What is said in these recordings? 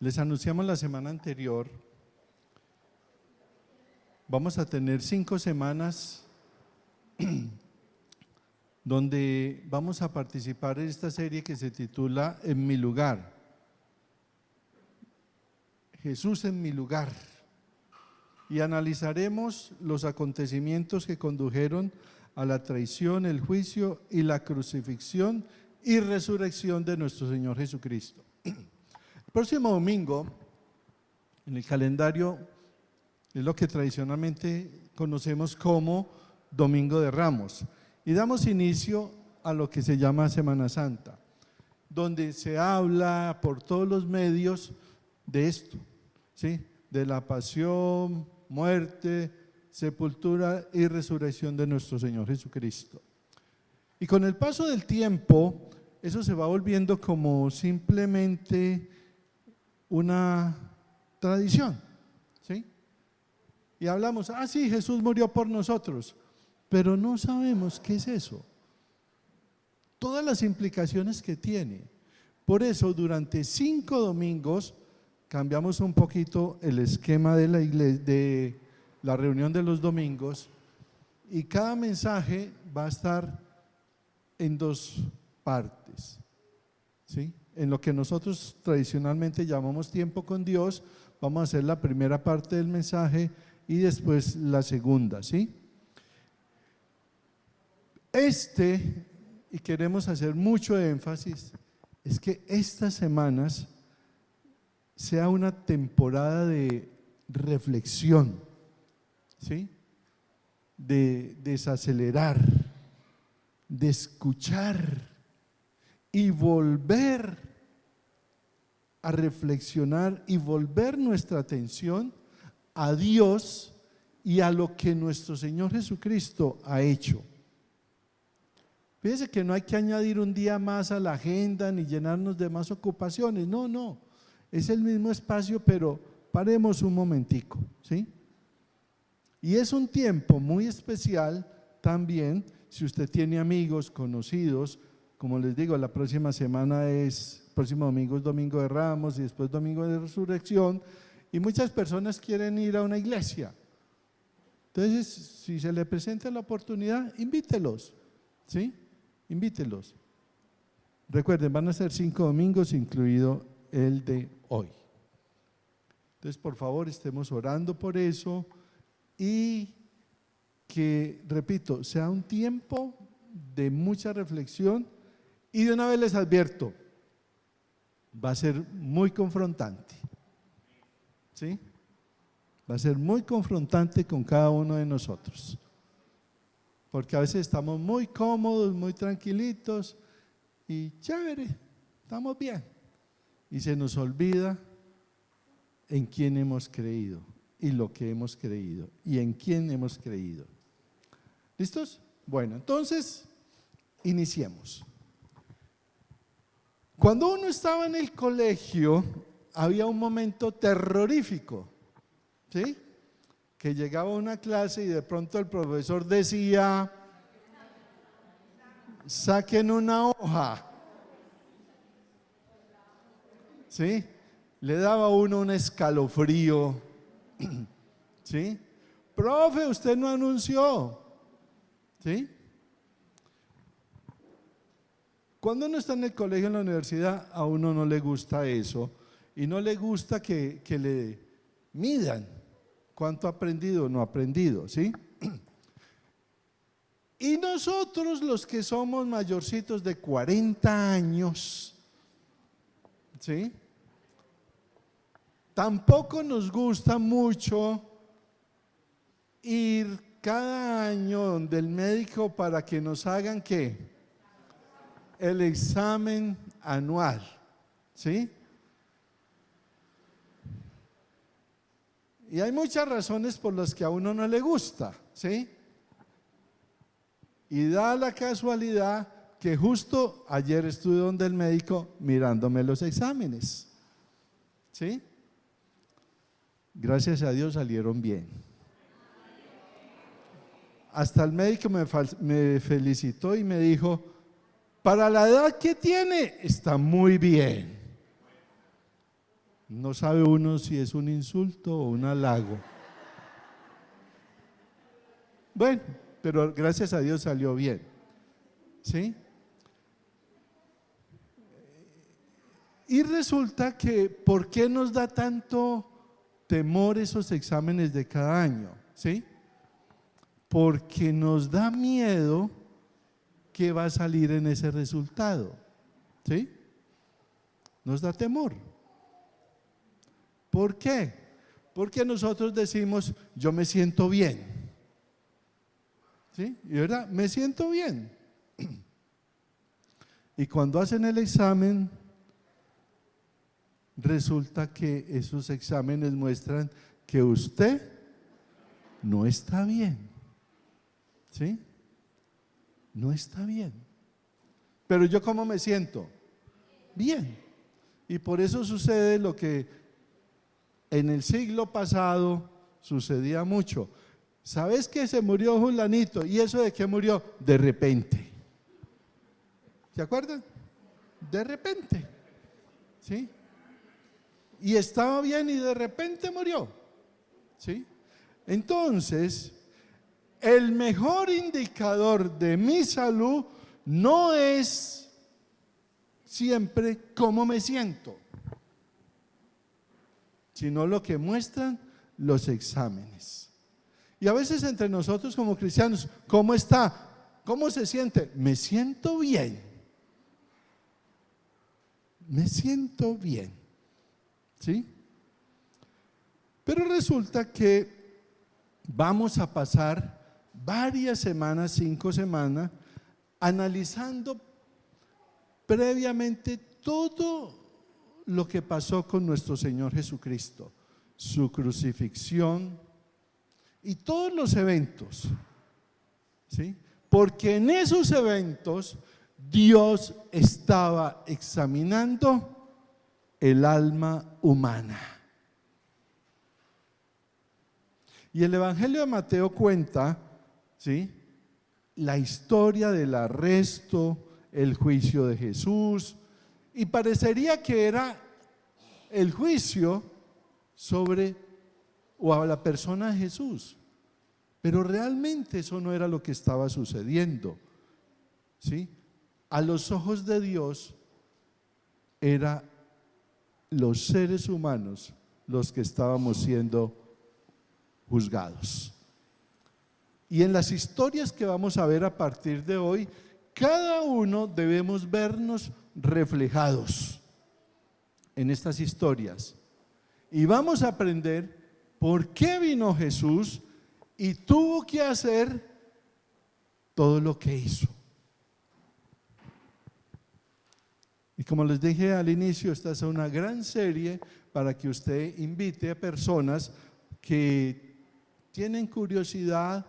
Les anunciamos la semana anterior, vamos a tener 5 semanas donde vamos a participar en esta serie que se titula En mi lugar. Jesús en mi lugar. Y analizaremos los acontecimientos que condujeron a la traición, el juicio y la crucifixión y resurrección de nuestro Señor Jesucristo. El próximo domingo, en el calendario, es lo que tradicionalmente conocemos como Domingo de Ramos. Y damos inicio a lo que se llama Semana Santa, donde se habla por todos los medios de esto, ¿sí? De la pasión, muerte, sepultura y resurrección de nuestro Señor Jesucristo. Y con el paso del tiempo, eso se va volviendo como simplemente una tradición, ¿sí? Y hablamos, sí, Jesús murió por nosotros, pero no sabemos qué es eso, todas las implicaciones que tiene. Por eso, durante 5 domingos, cambiamos un poquito el esquema de la iglesia, de la reunión de los domingos, y cada mensaje va a estar en 2 partes, ¿sí? En lo que nosotros tradicionalmente llamamos tiempo con Dios, vamos a hacer la primera parte del mensaje y después la segunda, ¿sí? Y queremos hacer mucho énfasis, es que estas semanas sea una temporada de reflexión, ¿sí? De desacelerar, de escuchar y volver a reflexionar y volver nuestra atención a Dios y a lo que nuestro Señor Jesucristo ha hecho. Fíjense que no hay que añadir un día más a la agenda ni llenarnos de más ocupaciones, no, es el mismo espacio, pero paremos un momentico, ¿sí? Y es un tiempo muy especial también, si usted tiene amigos, conocidos, como les digo, la próxima semana próximo domingo es Domingo de Ramos y después Domingo de Resurrección, y muchas personas quieren ir a una iglesia. Entonces, si se le presenta la oportunidad, invítelos, ¿sí? Invítelos. Recuerden, van a ser 5 domingos, incluido el de hoy. Entonces, por favor, estemos orando por eso y que, repito, sea un tiempo de mucha reflexión. Y de una vez les advierto, va a ser muy confrontante, ¿sí? Va a ser muy confrontante con cada uno de nosotros, porque a veces estamos muy cómodos, muy tranquilitos y chévere, estamos bien, y se nos olvida en quién hemos creído y lo que hemos creído y en quién hemos creído. ¿Listos? Bueno, entonces iniciemos. Cuando uno estaba en el colegio, había un momento terrorífico, ¿sí? Que llegaba a una clase y de pronto el profesor decía, saquen una hoja, ¿sí? Le daba a uno un escalofrío, ¿sí? Profe, usted no anunció, ¿sí? Cuando uno está en el colegio, en la universidad, a uno no le gusta eso y no le gusta que le midan cuánto ha aprendido o no ha aprendido, ¿sí? Y nosotros, los que somos mayorcitos de 40 años, ¿sí? Tampoco nos gusta mucho ir cada año donde el médico para que nos hagan ¿qué? El examen anual, ¿sí? Y hay muchas razones por las que a uno no le gusta, ¿sí? Y da la casualidad que justo ayer estuve donde el médico mirándome los exámenes, ¿sí? Gracias a Dios salieron bien. Hasta el médico me felicitó y me dijo, para la edad que tiene, está muy bien. No sabe uno si es un insulto o un halago. Bueno, pero gracias a Dios salió bien, ¿sí? Y resulta que, ¿por qué nos da tanto temor esos exámenes de cada año? ¿Sí? Porque nos da miedo que va a salir en ese resultado, ¿sí? Nos da temor. ¿Por qué? Porque nosotros decimos, yo me siento bien, ¿sí? Y ahora me siento bien. Y cuando hacen el examen, resulta que esos exámenes muestran que usted no está bien, ¿sí? No está bien. Pero yo, ¿cómo me siento? Bien. Y por eso sucede lo que en el siglo pasado sucedía mucho. ¿Sabes que se murió fulanito? ¿Y eso de qué murió? De repente. ¿Se acuerdan? De repente, ¿sí? Y estaba bien y de repente murió, ¿sí? Entonces, el mejor indicador de mi salud no es siempre cómo me siento, sino lo que muestran los exámenes. Y a veces entre nosotros como cristianos, ¿cómo está? ¿Cómo se siente? Me siento bien. Me siento bien, ¿sí? Pero resulta que vamos a pasar varias semanas, 5 semanas, analizando previamente todo lo que pasó con nuestro Señor Jesucristo, su crucifixión y todos los eventos, ¿sí? Porque en esos eventos Dios estaba examinando el alma humana. Y el Evangelio de Mateo cuenta, ¿sí?, la historia del arresto, el juicio de Jesús, y parecería que era el juicio sobre o a la persona de Jesús, pero realmente eso no era lo que estaba sucediendo, ¿sí? A los ojos de Dios era los seres humanos los que estábamos siendo juzgados. Y en las historias que vamos a ver a partir de hoy, cada uno debemos vernos reflejados en estas historias. Y vamos a aprender por qué vino Jesús y tuvo que hacer todo lo que hizo. Y como les dije al inicio, esta es una gran serie para que usted invite a personas que tienen curiosidad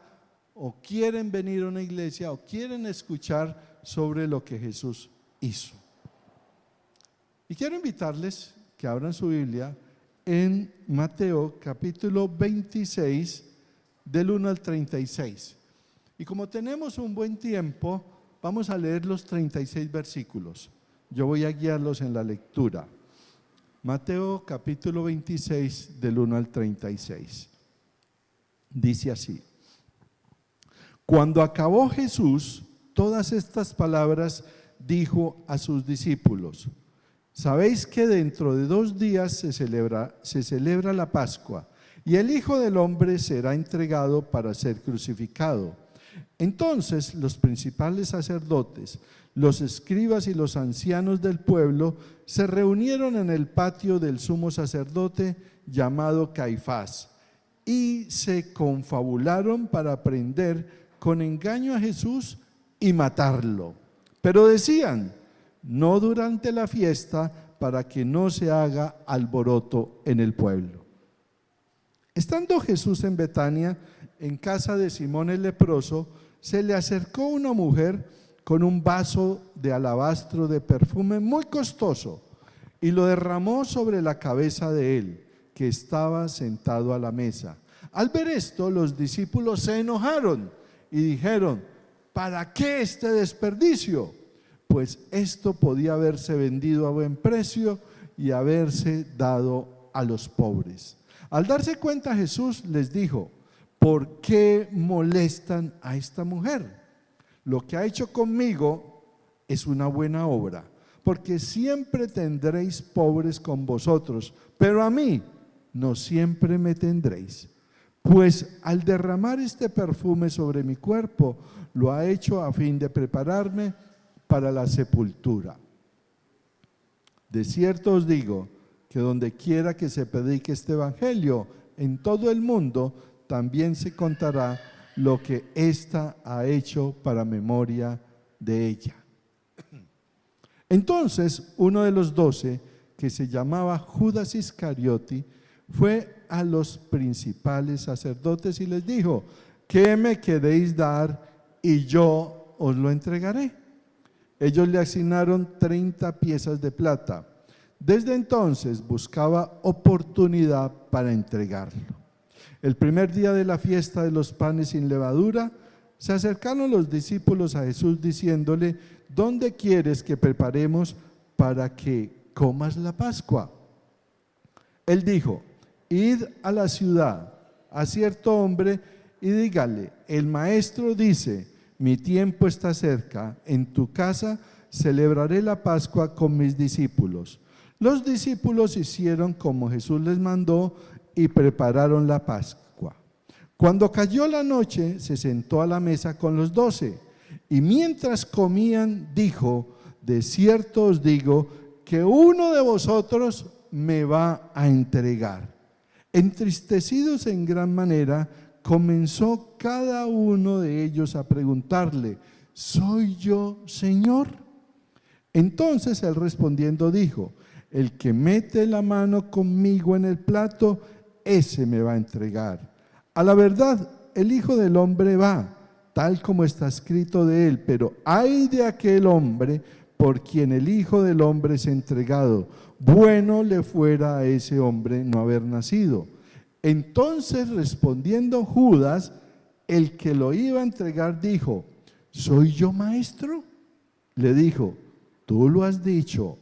o quieren venir a una iglesia o quieren escuchar sobre lo que Jesús hizo. Y quiero invitarles que abran su Biblia en Mateo capítulo 26 del 1 al 36. Y como tenemos un buen tiempo, vamos a leer los 36 versículos. Yo voy a guiarlos en la lectura. Mateo capítulo 26 del 1 al 36. Dice así: Cuando acabó Jesús todas estas palabras, dijo a sus discípulos: Sabéis que dentro de 2 días se celebra la Pascua, y el Hijo del Hombre será entregado para ser crucificado. Entonces los principales sacerdotes, los escribas y los ancianos del pueblo se reunieron en el patio del sumo sacerdote llamado Caifás y se confabularon para prender con engaño a Jesús y matarlo. Pero decían: no durante la fiesta, para que no se haga alboroto en el pueblo. Estando Jesús en Betania, en casa de Simón el leproso, se le acercó una mujer con un vaso de alabastro de perfume muy costoso y lo derramó sobre la cabeza de él, que estaba sentado a la mesa. Al ver esto, los discípulos se enojaron y dijeron: ¿para qué este desperdicio? Pues esto podía haberse vendido a buen precio y haberse dado a los pobres. Al darse cuenta, Jesús les dijo: ¿por qué molestan a esta mujer? Lo que ha hecho conmigo es una buena obra, porque siempre tendréis pobres con vosotros, pero a mí no siempre me tendréis. Pues al derramar este perfume sobre mi cuerpo, lo ha hecho a fin de prepararme para la sepultura. De cierto os digo que donde quiera que se predique este evangelio en todo el mundo, también se contará lo que ésta ha hecho para memoria de ella. Entonces uno de los 12, que se llamaba Judas Iscariote, fue a los principales sacerdotes y les dijo: ¿qué me queréis dar y yo os lo entregaré? Ellos le asignaron 30 piezas de plata. Desde entonces buscaba oportunidad para entregarlo. El primer día de la fiesta de los panes sin levadura, se acercaron los discípulos a Jesús diciéndole: ¿dónde quieres que preparemos para que comas la Pascua? Él dijo: id a la ciudad, a cierto hombre, y dígale: el maestro dice, mi tiempo está cerca, en tu casa celebraré la Pascua con mis discípulos. Los discípulos hicieron como Jesús les mandó y prepararon la Pascua. Cuando cayó la noche, se sentó a la mesa con los 12, y mientras comían dijo: de cierto os digo que uno de vosotros me va a entregar. Entristecidos en gran manera, comenzó cada uno de ellos a preguntarle: ¿soy yo, Señor? Entonces él respondiendo dijo: el que mete la mano conmigo en el plato, ese me va a entregar. A la verdad, el Hijo del Hombre va, tal como está escrito de él, pero ay de aquel hombre por quien el Hijo del Hombre es entregado. Bueno le fuera a ese hombre no haber nacido. Entonces respondiendo Judas, el que lo iba a entregar, dijo: ¿soy yo, maestro? Le dijo: tú lo has dicho.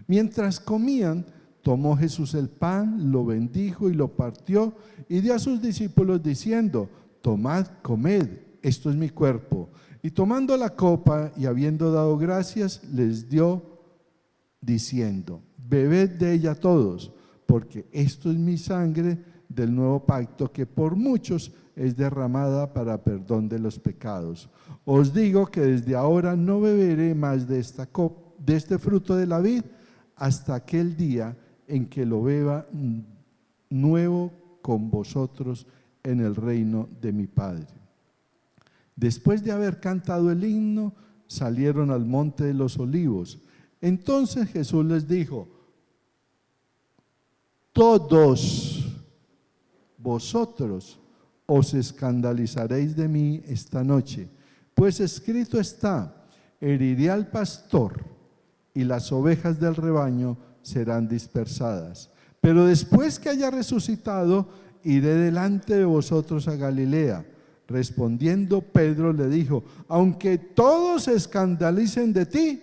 Mientras comían, tomó Jesús el pan, lo bendijo y lo partió y dio a sus discípulos diciendo: tomad, comed, esto es mi cuerpo. Y tomando la copa y habiendo dado gracias, les dio diciendo: bebed de ella todos, porque esto es mi sangre del nuevo pacto, que por muchos es derramada para perdón de los pecados. Os digo que desde ahora no beberé más de esta copa, de este fruto de la vid, hasta aquel día en que lo beba nuevo con vosotros en el reino de mi Padre. Después de haber cantado el himno, salieron al monte de los olivos. Entonces Jesús les dijo: todos vosotros os escandalizaréis de mí esta noche, pues escrito está: heriré al pastor y las ovejas del rebaño serán dispersadas. Pero después que haya resucitado, iré delante de vosotros a Galilea. Respondiendo Pedro le dijo: aunque todos se escandalicen de ti,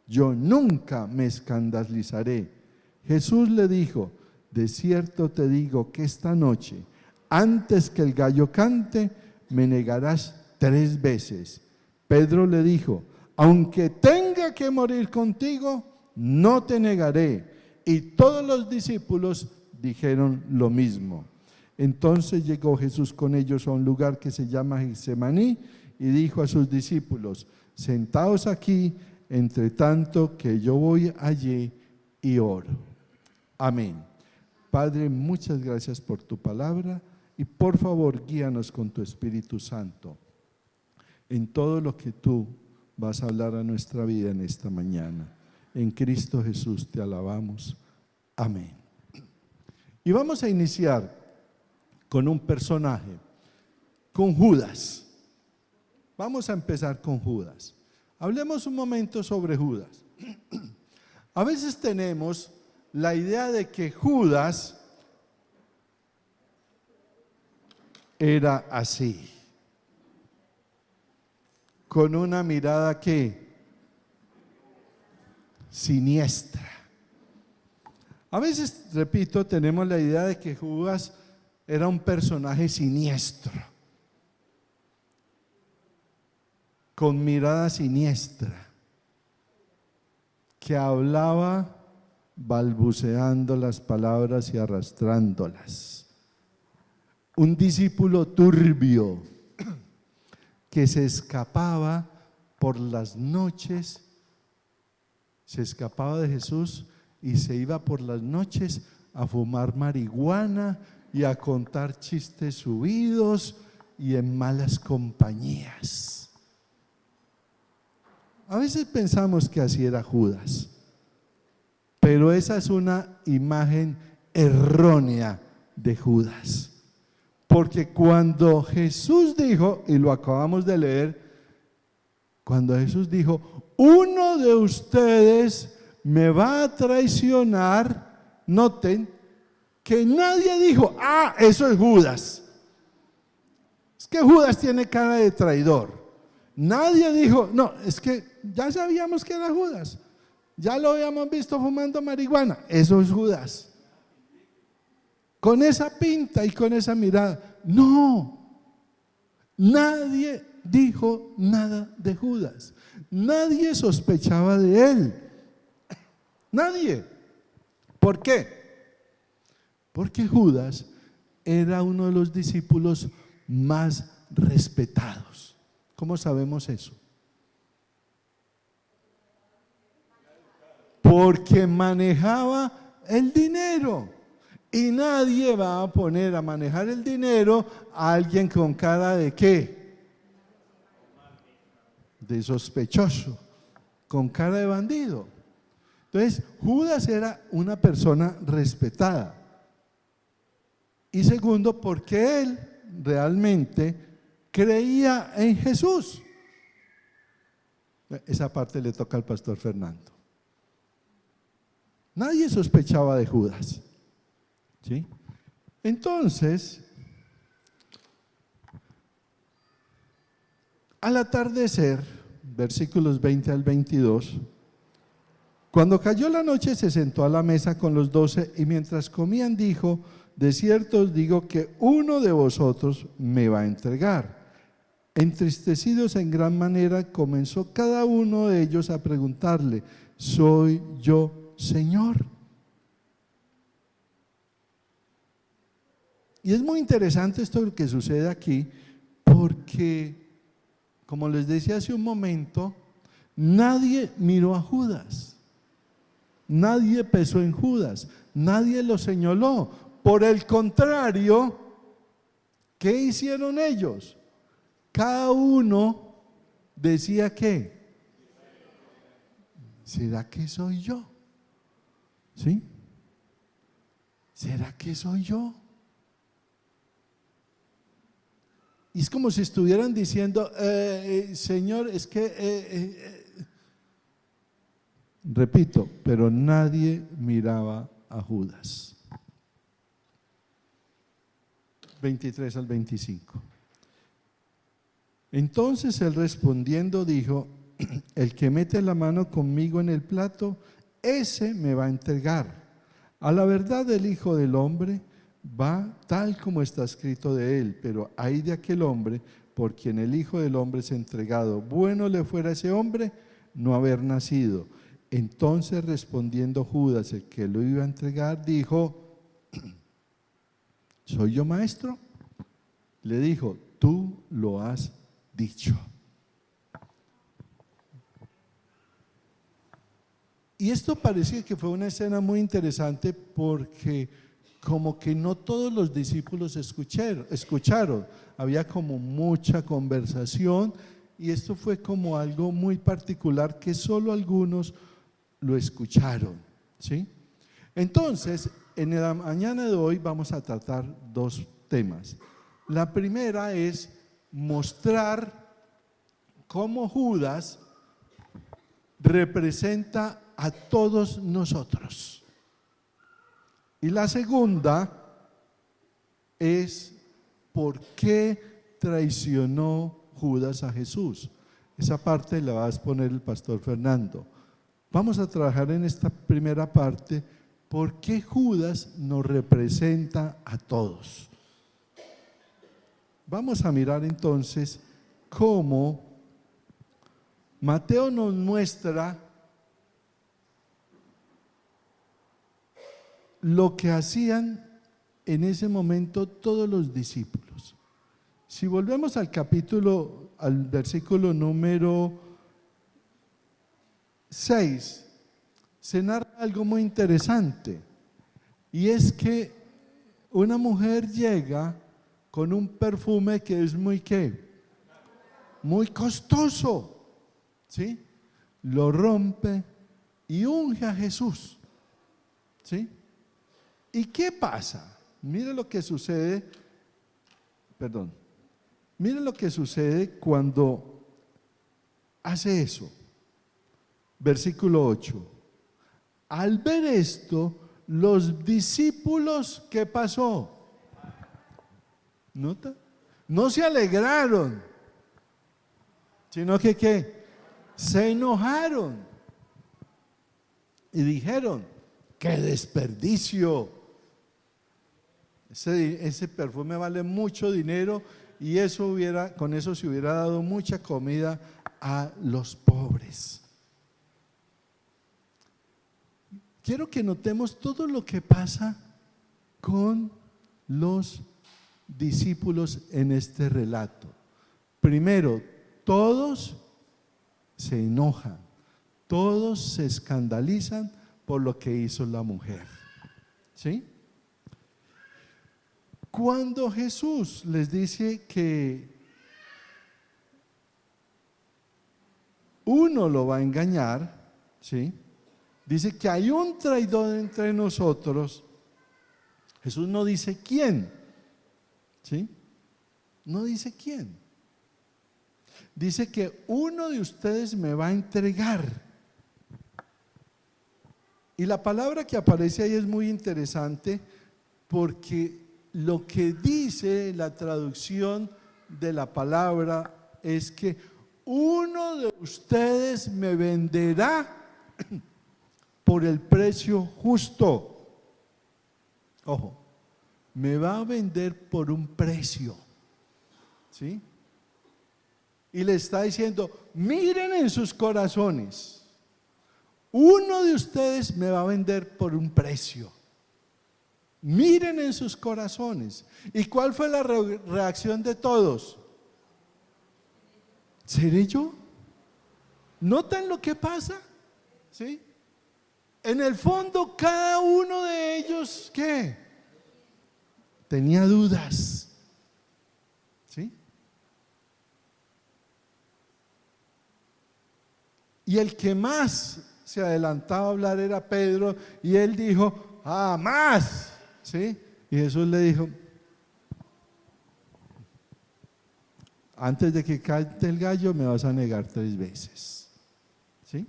yo nunca me escandalizaré. Jesús le dijo: de cierto te digo que esta noche, antes que el gallo cante, me negarás 3 veces. Pedro le dijo: aunque tenga que morir contigo, no te negaré. Y todos los discípulos dijeron lo mismo. Entonces llegó Jesús con ellos a un lugar que se llama Getsemaní y dijo a sus discípulos: sentaos aquí, entre tanto que yo voy allí y oro. Amén. Padre, muchas gracias por tu palabra y por favor guíanos con tu Espíritu Santo en todo lo que tú vas a hablar a nuestra vida en esta mañana. En Cristo Jesús te alabamos. Amén. Y vamos a iniciar con un personaje, con Judas. Vamos a empezar con Judas. Hablemos un momento sobre Judas. A veces tenemos la idea de que Judas era así, con una mirada que siniestra. A veces, repito, tenemos la idea de que Judas era un personaje siniestro, con mirada siniestra, que hablaba balbuceando las palabras y arrastrándolas. Un discípulo turbio que se escapaba por las noches, se escapaba de Jesús y se iba por las noches a fumar marihuana y a contar chistes subidos y en malas compañías. A veces pensamos que así era Judas, pero esa es una imagen errónea de Judas. Porque cuando Jesús dijo, y lo acabamos de leer, cuando Jesús dijo, uno de ustedes me va a traicionar, noten que nadie dijo, eso es Judas. Es que Judas tiene cara de traidor. Nadie dijo, no, es que ya sabíamos que era Judas. Ya lo habíamos visto fumando marihuana. Eso es Judas. Con esa pinta y con esa mirada. No, nadie dijo nada de Judas. Nadie sospechaba de él. Nadie. ¿Por qué? Porque Judas era uno de los discípulos más respetados. ¿Cómo sabemos eso? Porque manejaba el dinero. Y nadie va a poner a manejar el dinero a alguien con cara de ¿qué? De sospechoso, con cara de bandido. Entonces, Judas era una persona respetada. Y segundo, porque él realmente creía en Jesús. Esa parte le toca al pastor Fernando. Nadie sospechaba de Judas. ¿Sí? Entonces, al atardecer, versículos 20 al 22, cuando cayó la noche se sentó a la mesa con los 12 y mientras comían dijo, de cierto os digo que uno de vosotros me va a entregar. Entristecidos en gran manera, comenzó cada uno de ellos a preguntarle, ¿soy yo, Señor? Y es muy interesante esto que sucede aquí, porque, como les decía hace un momento, nadie miró a Judas, nadie pensó en Judas, nadie lo señaló. Por el contrario, ¿qué hicieron ellos? Cada uno decía ¿qué? ¿Será que soy yo? ¿Sí? ¿Será que soy yo? Y es como si estuvieran diciendo, Señor, es que, repito, pero nadie miraba a Judas. 23 al 25. Entonces él respondiendo dijo, el que mete la mano conmigo en el plato, ese me va a entregar. A la verdad el Hijo del Hombre va tal como está escrito de él, pero ay de aquel hombre por quien el Hijo del Hombre es entregado. Bueno le fuera a ese hombre no haber nacido. Entonces respondiendo Judas, el que lo iba a entregar, dijo, ¿soy yo, maestro? Le dijo, tú lo has dicho. Y esto parecía que fue una escena muy interesante porque como que no todos los discípulos escucharon. Había como mucha conversación y esto fue como algo muy particular que solo algunos lo escucharon, ¿sí? Entonces, en la mañana de hoy vamos a tratar dos temas. La primera es mostrar cómo Judas representa a todos nosotros. Y la segunda es por qué traicionó Judas a Jesús. Esa parte la va a exponer el pastor Fernando. Vamos a trabajar en esta primera parte ¿por qué Judas nos representa a todos? Vamos a mirar entonces cómo Mateo nos muestra lo que hacían en ese momento todos los discípulos. Si volvemos al capítulo, al versículo número 6, se narra algo muy interesante, y es que una mujer llega con un perfume que es muy ¿qué? Muy costoso, ¿sí? Lo rompe y unge a Jesús, ¿sí? ¿Y qué pasa? Mire lo que sucede, mire lo que sucede cuando hace eso. Versículo 8. Al ver esto, los discípulos, ¿qué pasó? ¿Nota? No se alegraron, sino que ¿qué? Se enojaron y dijeron: ¡qué desperdicio! Ese perfume vale mucho dinero y con eso se hubiera dado mucha comida a los pobres. Quiero que notemos todo lo que pasa con los discípulos en este relato. Primero, todos se enojan, todos se escandalizan por lo que hizo la mujer, ¿sí? Cuando Jesús les dice que uno lo va a engañar, ¿sí? Dice que hay un traidor entre nosotros. Jesús no dice quién, ¿sí? No dice quién. Dice que uno de ustedes me va a entregar. Y la palabra que aparece ahí es muy interesante, porque lo que dice la traducción de la palabra es que uno de ustedes me venderá por el precio justo. Ojo, me va a vender por un precio, ¿sí? Y le está diciendo: miren en sus corazones, uno de ustedes me va a vender por un precio. Miren en sus corazones. ¿Y cuál fue la reacción de todos? ¿Seré yo? ¿Notan lo que pasa? ¿Sí? En el fondo, cada uno de ellos, ¿qué? Tenía dudas, ¿sí? Y el que más se adelantaba a hablar era Pedro, y él dijo: jamás, ¿sí? Y Jesús le dijo: antes de que cante el gallo me vas a negar 3 veces, ¿sí?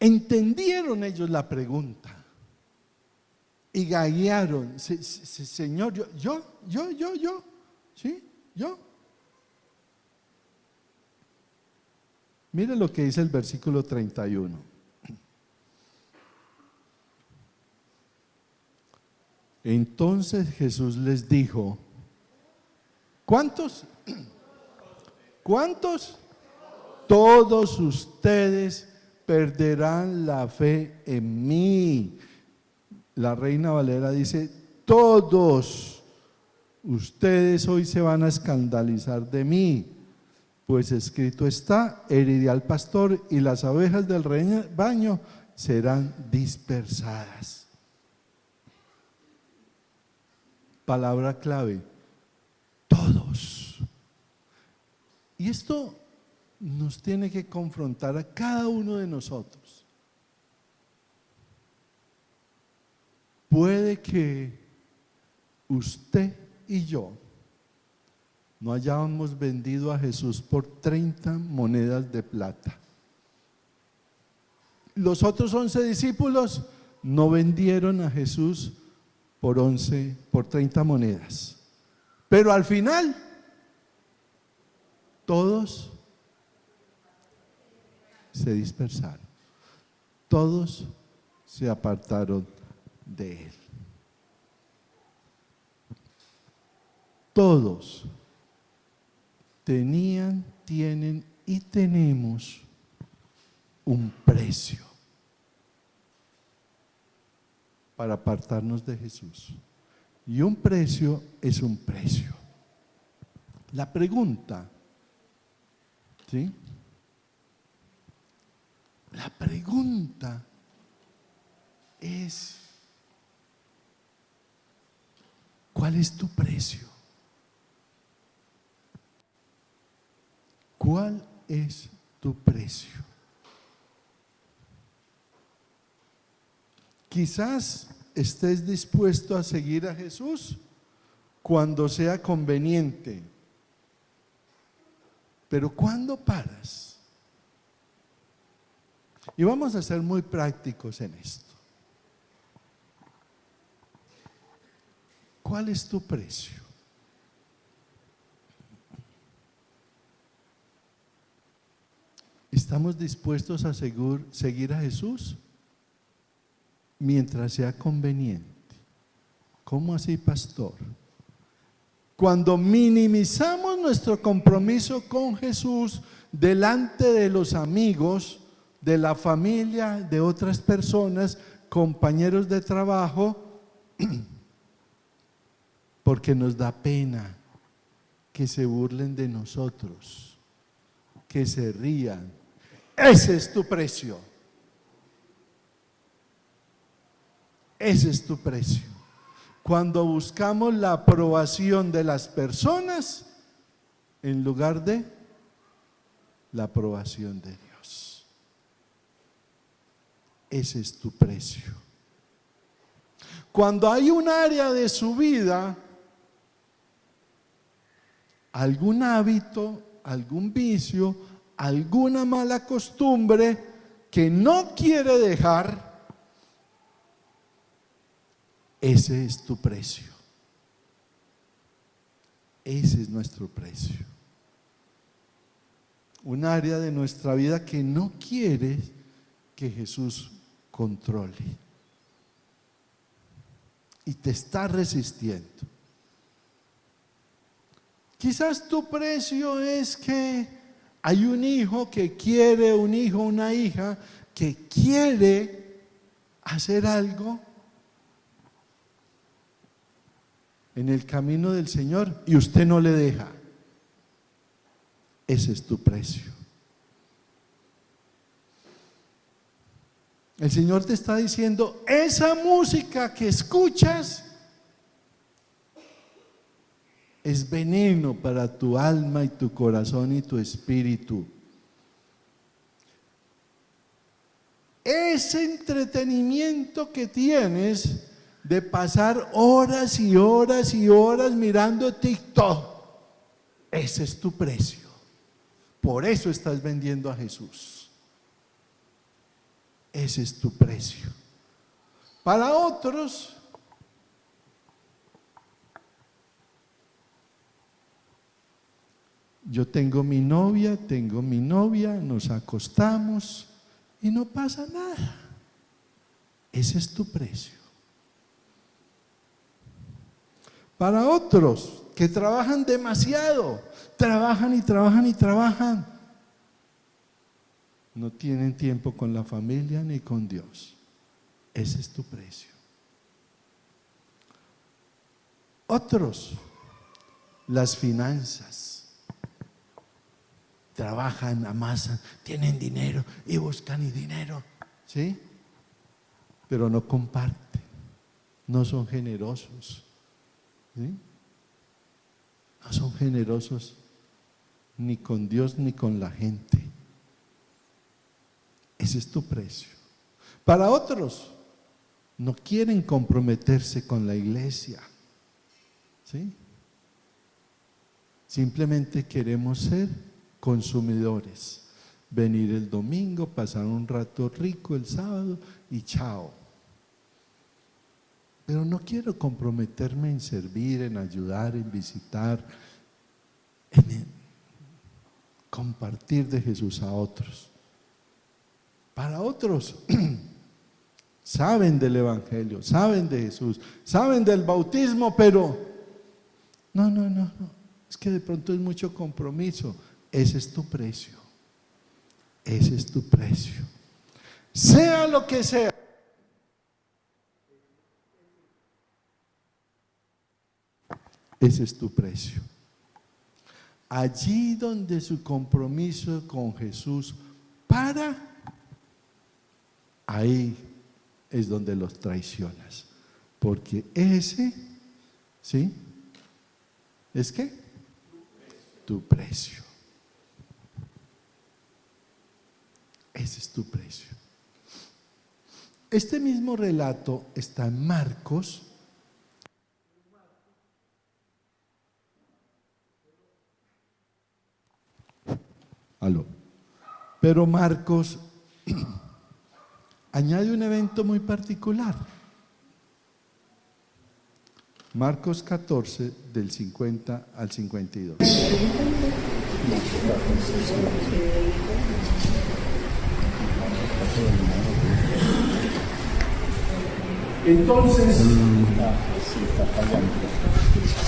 Entendieron ellos la pregunta y gaguearon: Señor, yo, ¿sí? Yo. Mire lo que dice el versículo 31. Entonces Jesús les dijo: ¿cuántos? ¿Cuántos? Todos ustedes perderán la fe en mí. La Reina Valera dice: todos ustedes hoy se van a escandalizar de mí, pues escrito está: heriré al pastor y las ovejas del rebaño serán dispersadas. Palabra clave: todos. Y esto nos tiene que confrontar a cada uno de nosotros. Puede que usted y yo no hayamos vendido a Jesús por 30 monedas de plata. Los otros 11 discípulos no vendieron a Jesús por 30 monedas. Pero al final, todos se dispersaron. Todos se apartaron de él. Todos tenían, tienen y tenemos un precio para apartarnos de Jesús. Y un precio es un precio. La pregunta, ¿sí? La pregunta es, ¿cuál es tu precio? ¿Cuál es tu precio? Quizás estés dispuesto a seguir a Jesús cuando sea conveniente, pero ¿cuándo paras? Y vamos a ser muy prácticos en esto. ¿Cuál es tu precio? ¿Estamos dispuestos a seguir a Jesús mientras sea conveniente? ¿Cómo así, pastor? Cuando minimizamos nuestro compromiso con Jesús delante de los amigos, de la familia, de otras personas, compañeros de trabajo, porque nos da pena que se burlen de nosotros, que se rían. Ese es tu precio. Ese es tu precio. Cuando buscamos la aprobación de las personas en lugar de la aprobación de Dios. Ese es tu precio. Cuando hay un área de su vida, algún hábito, algún vicio, alguna mala costumbre que no quiere dejar, ese es tu precio. Ese es nuestro precio. Un área de nuestra vida que no quiere que Jesús controle y te está resistiendo. Quizás tu precio es que hay un hijo que quiere, un hijo, una hija que quiere hacer algo en el camino del Señor y usted no le deja. Ese es tu precio. El Señor te está diciendo, esa música que escuchas es veneno para tu alma y tu corazón y tu espíritu. Ese entretenimiento que tienes de pasar horas y horas y horas mirando TikTok, ese es tu precio. Por eso estás vendiendo a Jesús. Ese es tu precio. Para otros, yo tengo mi novia, nos acostamos y no pasa nada. Ese es tu precio. Para otros que trabajan demasiado, trabajan y trabajan y trabajan, no tienen tiempo con la familia ni con Dios. Ese es tu precio. Otros, las finanzas. Trabajan, amasan, tienen dinero y buscan dinero, ¿sí? Pero no comparten, no son generosos, ¿sí? No son generosos ni con Dios ni con la gente. Ese es tu precio. Para otros, no quieren comprometerse con la iglesia, ¿sí? Simplemente queremos ser consumidores, venir el domingo, pasar un rato rico el sábado y chao. Pero no quiero comprometerme en servir, en ayudar, en visitar, en compartir de Jesús a otros. Para otros, saben del Evangelio, saben de Jesús, saben del bautismo, pero no, es que de pronto es mucho compromiso. Ese es tu precio, ese es tu precio. Sea lo que sea. Ese es tu precio. Allí donde su compromiso con Jesús para, ahí es donde los traicionas. Porque ese, ¿sí? ¿Es qué? Tu precio. Ese es tu precio. Este mismo relato está en Marcos. Pero Marcos añade un evento muy particular. Marcos 14, del 50 al 52.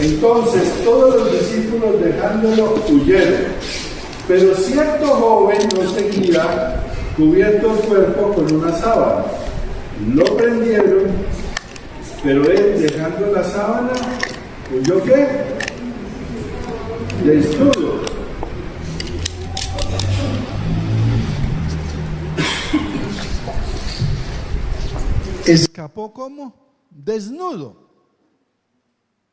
Entonces todos los discípulos dejándolo huyeron, pero cierto joven lo seguía, cubierto el cuerpo con una sábana. Lo prendieron, pero él, dejando la sábana, huyó ¿qué? Desnudo. Escapó como desnudo.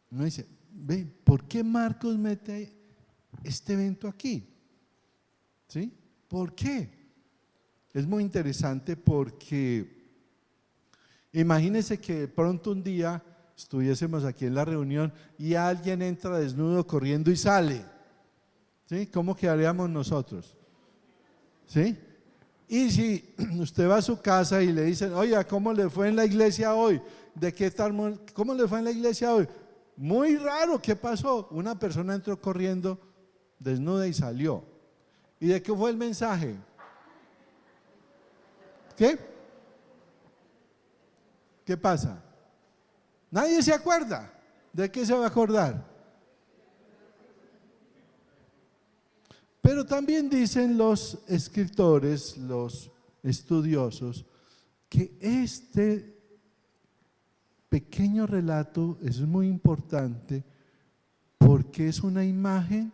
Uno dice, ve, ¿por qué Marcos mete este evento aquí? ¿Sí? ¿Por qué? Es muy interesante porque imagínense que de pronto un día estuviésemos aquí en la reunión y alguien entra desnudo corriendo y sale. ¿Sí? ¿Cómo quedaríamos nosotros? ¿Sí? Y si usted va a su casa y le dicen, oiga, ¿cómo le fue en la iglesia hoy? ¿Cómo le fue en la iglesia hoy? Muy raro, ¿qué pasó? Una persona entró corriendo desnuda y salió. ¿Y de qué fue el mensaje? ¿Qué? ¿Qué pasa? Nadie se acuerda. ¿De qué se va a acordar? Pero también dicen los escritores, los estudiosos, que este pequeño relato es muy importante porque es una imagen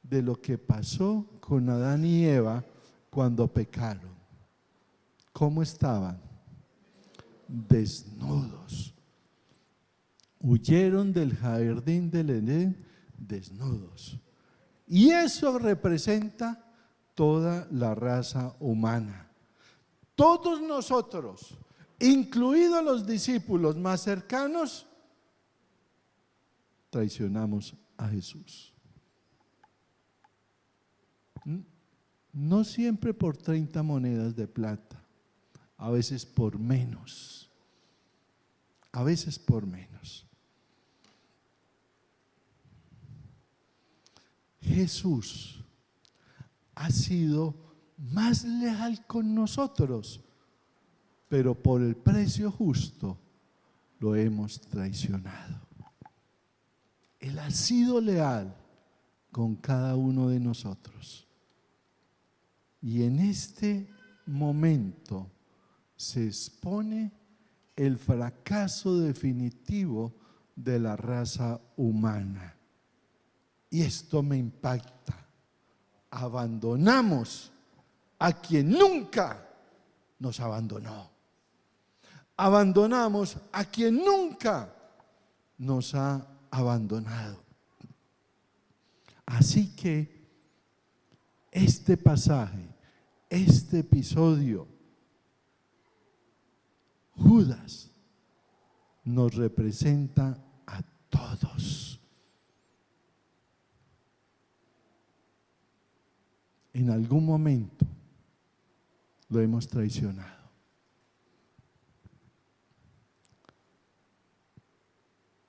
de lo que pasó con Adán y Eva cuando pecaron. ¿Cómo estaban? Desnudos. Huyeron del jardín del Edén desnudos. Y eso representa toda la raza humana. Todos nosotros, incluidos los discípulos más cercanos, traicionamos a Jesús. No siempre por 30 monedas de plata, a veces por menos, a veces por menos. Jesús ha sido más leal con nosotros, pero por el precio justo lo hemos traicionado. Él ha sido leal con cada uno de nosotros. Y en este momento se expone el fracaso definitivo de la raza humana. Y esto me impacta. Abandonamos a quien nunca nos abandonó. Abandonamos a quien nunca nos ha abandonado. Así que este pasaje, este episodio, Judas nos representa a todos. En algún momento lo hemos traicionado.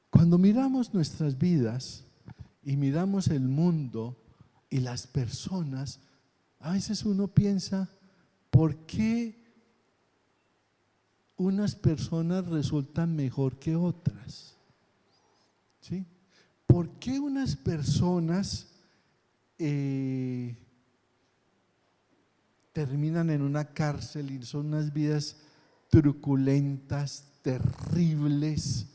Cuando miramos nuestras vidas y miramos el mundo y las personas, a veces uno piensa, ¿por qué unas personas resultan mejor que otras? ¿Sí? ¿Por qué unas personas terminan en una cárcel y son unas vidas truculentas, terribles,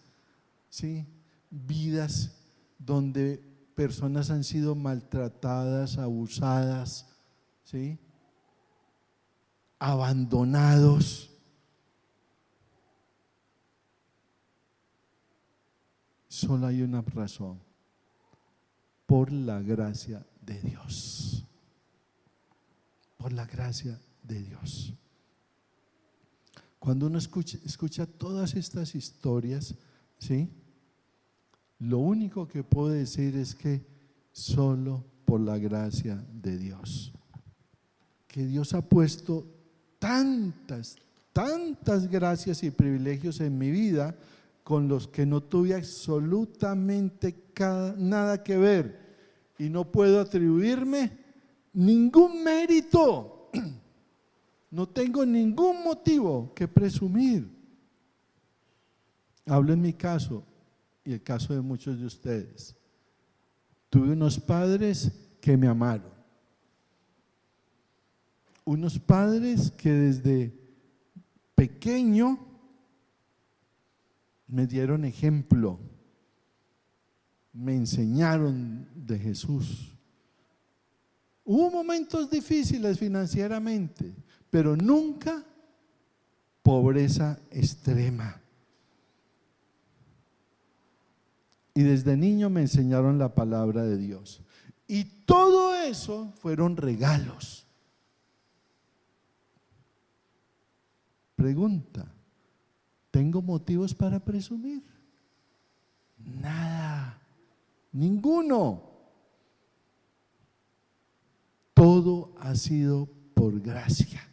¿sí? Vidas donde personas han sido maltratadas, abusadas, ¿sí? Abandonados? Solo hay una razón: por la gracia de Dios. Por la gracia de Dios. Cuando uno escucha todas estas historias, ¿sí? Lo único que puedo decir es que solo por la gracia de Dios. Que Dios ha puesto tantas gracias y privilegios en mi vida con los que no tuve absolutamente nada que ver, y no puedo atribuirme ningún mérito. No tengo ningún motivo que presumir. Hablo en mi caso y el caso de muchos de ustedes. Tuve unos padres que me amaron. Unos padres que desde pequeño me dieron ejemplo, me enseñaron de Jesús. Hubo momentos difíciles financieramente, pero nunca pobreza extrema. Y desde niño me enseñaron la palabra de Dios. Y todo eso fueron regalos. Pregunta: ¿tengo motivos para presumir? Nada, ninguno. Todo ha sido por gracia.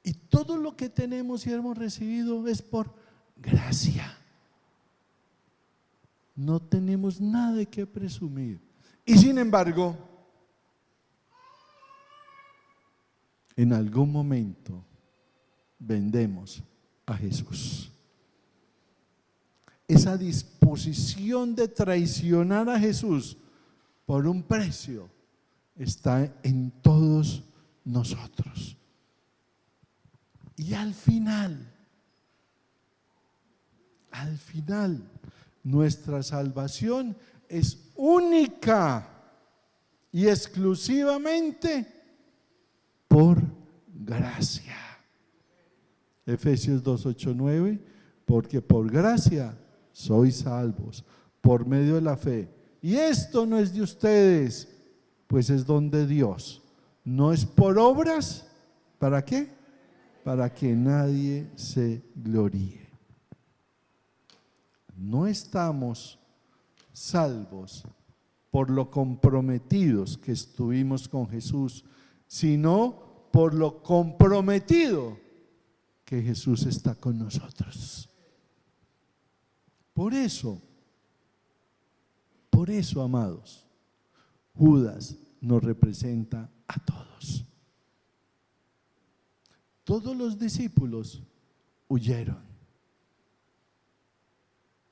Y todo lo que tenemos y hemos recibido es por gracia. No tenemos nada de qué presumir. Y sin embargo, en algún momento vendemos a Jesús. Esa disposición de traicionar a Jesús por un precio está en todos nosotros. Y al final, nuestra salvación es única y exclusivamente por gracia. Efesios 2, 8, 9: porque por gracia sois salvos por medio de la fe. Y esto no es de ustedes, pues es don de Dios. No es por obras. ¿Para qué? Para que nadie se gloríe. No estamos salvos por lo comprometidos que estuvimos con Jesús, sino por lo comprometido que Jesús está con nosotros. Por eso, amados, Judas nos representa a todos. Todos los discípulos huyeron.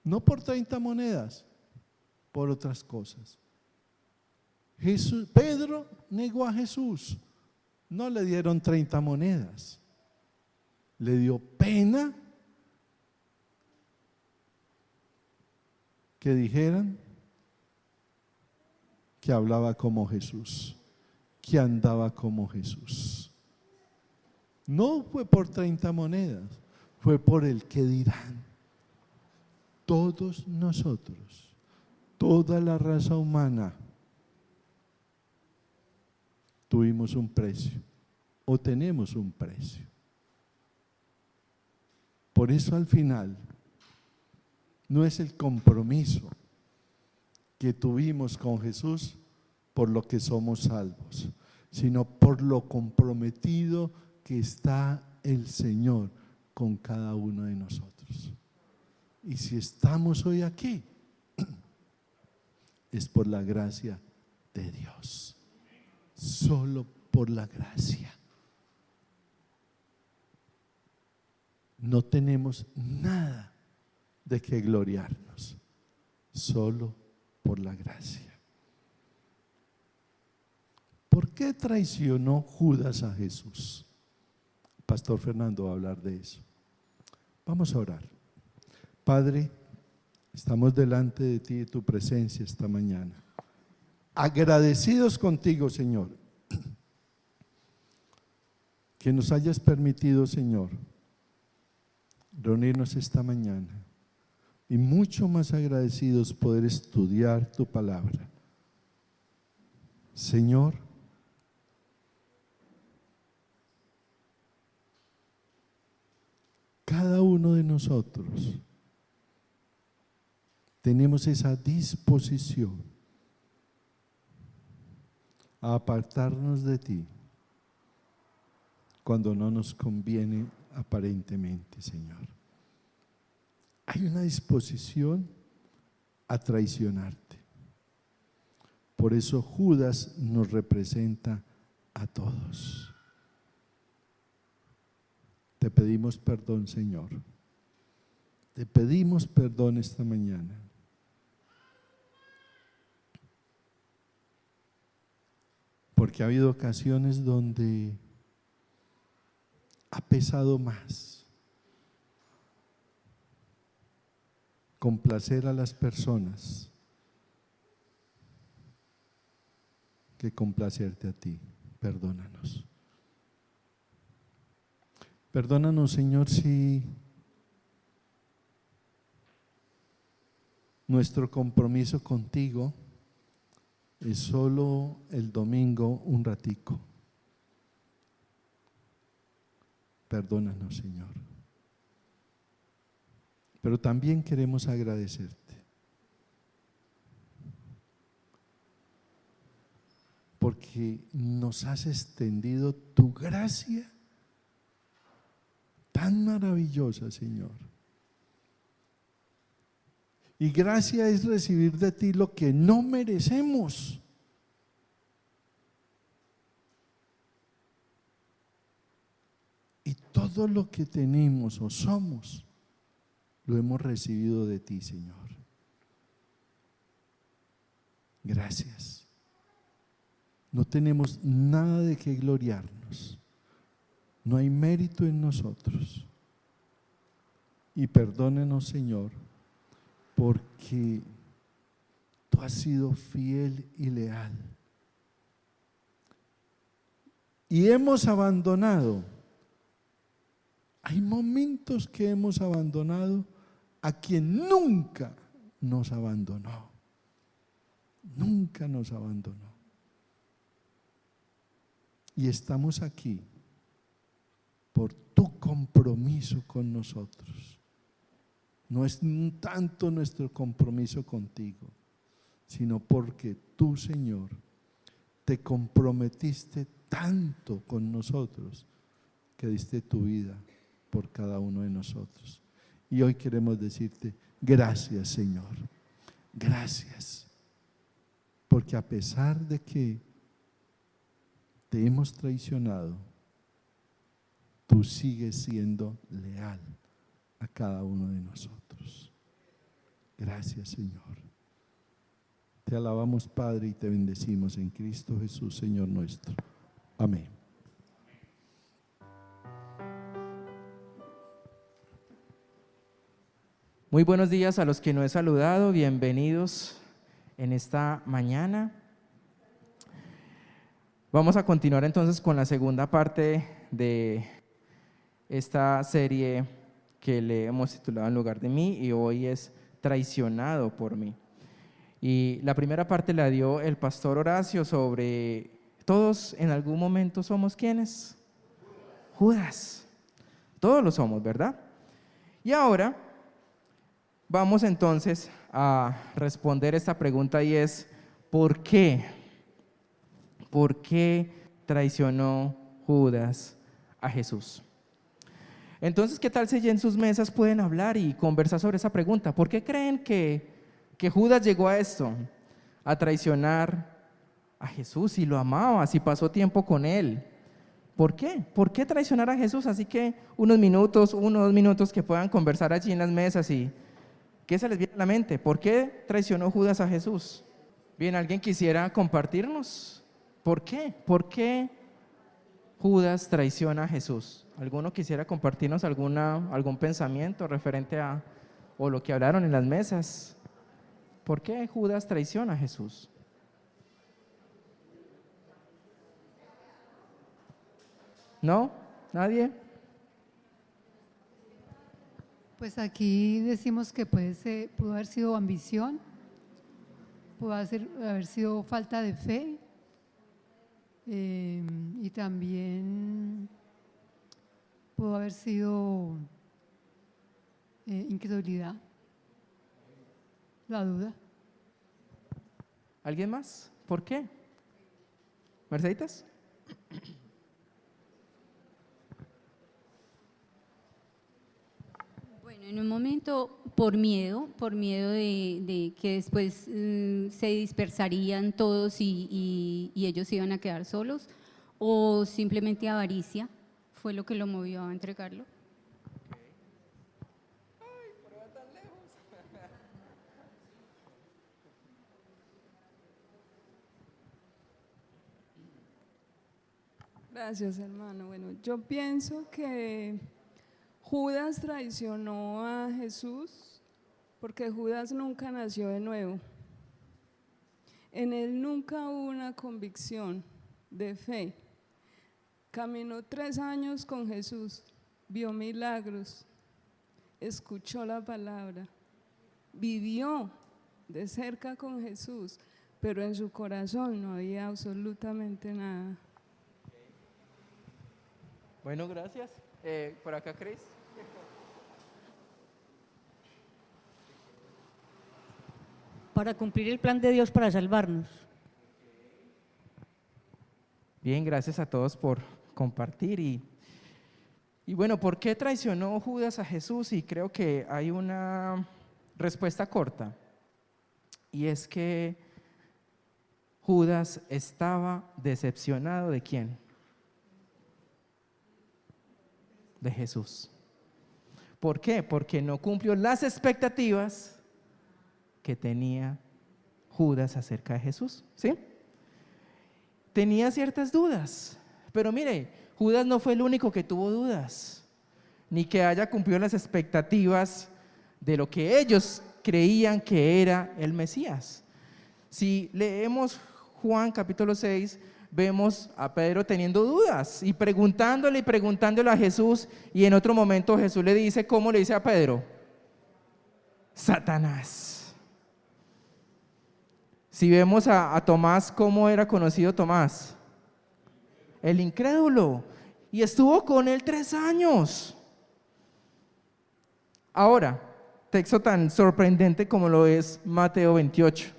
No por 30 monedas, por otras cosas. Pedro negó a Jesús. No le dieron 30 monedas. Le dio pena que dijeran que hablaba como Jesús, que andaba como Jesús. No fue por 30 monedas, fue por el que dirán. Todos nosotros, toda la raza humana, tuvimos un precio o tenemos un precio. Por eso al final no es el compromiso que tuvimos con Jesús por lo que somos salvos, sino por lo comprometido que está el Señor con cada uno de nosotros. Y si estamos hoy aquí, es por la gracia de Dios. Solo por la gracia. no tenemos nada de qué gloriarnos, solo por la gracia. ¿Por qué traicionó Judas a Jesús? Pastor Fernando va a hablar de eso. Vamos a orar. Padre, estamos delante de ti, de tu presencia esta mañana. Agradecidos contigo, Señor, que nos hayas permitido, Señor, reunirnos esta mañana. Y mucho más agradecidos poder estudiar tu palabra. Señor, cada uno de nosotros tenemos esa disposición a apartarnos de ti cuando no nos conviene aparentemente, Señor. Hay una disposición a traicionarte. Por eso Judas nos representa a todos. Te pedimos perdón, Señor. Te pedimos perdón esta mañana. Porque ha habido ocasiones donde ha pesado más complacer a las personas que complacerte a ti. Perdónanos. Perdónanos, Señor, si nuestro compromiso contigo es solo el domingo un ratico. Perdónanos, Señor. Pero también queremos agradecerte, porque nos has extendido tu gracia tan maravillosa, Señor. Y gracia es recibir de ti lo que no merecemos. Y todo lo que tenemos o somos, lo hemos recibido de ti, Señor. Gracias. No tenemos nada de qué gloriarnos. No hay mérito en nosotros. Y perdónenos, Señor, porque tú has sido fiel y leal. Y hemos abandonado. Hay momentos que hemos abandonado a quien nunca nos abandonó. Nunca nos abandonó. Y estamos aquí por tu compromiso con nosotros. No es tanto nuestro compromiso contigo, sino porque tú, Señor, te comprometiste tanto con nosotros que diste tu vida por cada uno de nosotros. Y hoy queremos decirte gracias, Señor. Gracias. Porque a pesar de que te hemos traicionado, tú sigues siendo leal a cada uno de nosotros. Gracias, Señor. Te alabamos, Padre, y te bendecimos en Cristo Jesús, Señor nuestro. Amén. Muy buenos días a los que no he saludado, bienvenidos en esta mañana. Vamos a continuar entonces con la segunda parte de esta serie que le hemos titulado En lugar de mí, y hoy es Traicionado por mí. Y la primera parte la dio el pastor Horacio sobre todos en algún momento somos ¿quiénes? Judas. Todos lo somos, ¿verdad? Y ahora vamos entonces a responder esta pregunta, y es ¿por qué? ¿Por qué traicionó Judas a Jesús? Entonces, ¿qué tal si ya en sus mesas pueden hablar y conversar sobre esa pregunta? ¿Por qué creen que Judas llegó a esto? A traicionar a Jesús, si lo amaba, si pasó tiempo con él, ¿Por qué? ¿Por qué traicionar a Jesús? Así que unos minutos, 1 o 2 minutos que puedan conversar allí en las mesas y ¿qué se les viene a la mente? ¿Por qué traicionó Judas a Jesús? Bien, ¿alguien quisiera compartirnos? ¿Por qué? ¿Por qué Judas traiciona a Jesús? ¿Alguno quisiera compartirnos algún pensamiento referente a o lo que hablaron en las mesas? ¿Por qué Judas traiciona a Jesús? ¿No? ¿Nadie? Pues aquí decimos que pudo haber sido ambición, pudo haber sido falta de fe y también pudo haber sido incredulidad, la duda. ¿Alguien más? ¿Por qué? ¿Merceditas? Bueno, en un momento por miedo de que después se dispersarían todos y ellos iban a quedar solos, o simplemente avaricia fue lo que lo movió a entregarlo. Gracias, hermano. Bueno, yo pienso que Judas traicionó a Jesús porque Judas nunca nació de nuevo. En él nunca hubo una convicción de fe. Caminó 3 años con Jesús, vio milagros, escuchó la palabra, vivió de cerca con Jesús, pero en su corazón no había absolutamente nada. Bueno, gracias. Por acá, Cris. Para cumplir el plan de Dios para salvarnos. Bien, gracias a todos por compartir. Y bueno, ¿por qué traicionó Judas a Jesús? Y creo que hay una respuesta corta. Y es que Judas estaba decepcionado ¿de quién? De Jesús. ¿Por qué? Porque no cumplió las expectativas que tenía Judas acerca de Jesús, ¿sí? Tenía ciertas dudas, pero mire, Judas no fue el único que tuvo dudas, ni que haya cumplido las expectativas de lo que ellos creían que era el Mesías. Si leemos Juan capítulo 6, vemos a Pedro teniendo dudas y preguntándole a Jesús, y en otro momento Jesús le dice, ¿cómo le dice a Pedro? Satanás. Si vemos a Tomás, ¿cómo era conocido Tomás? El incrédulo. Y estuvo con él 3 años. Ahora, texto tan sorprendente como lo es Mateo 28.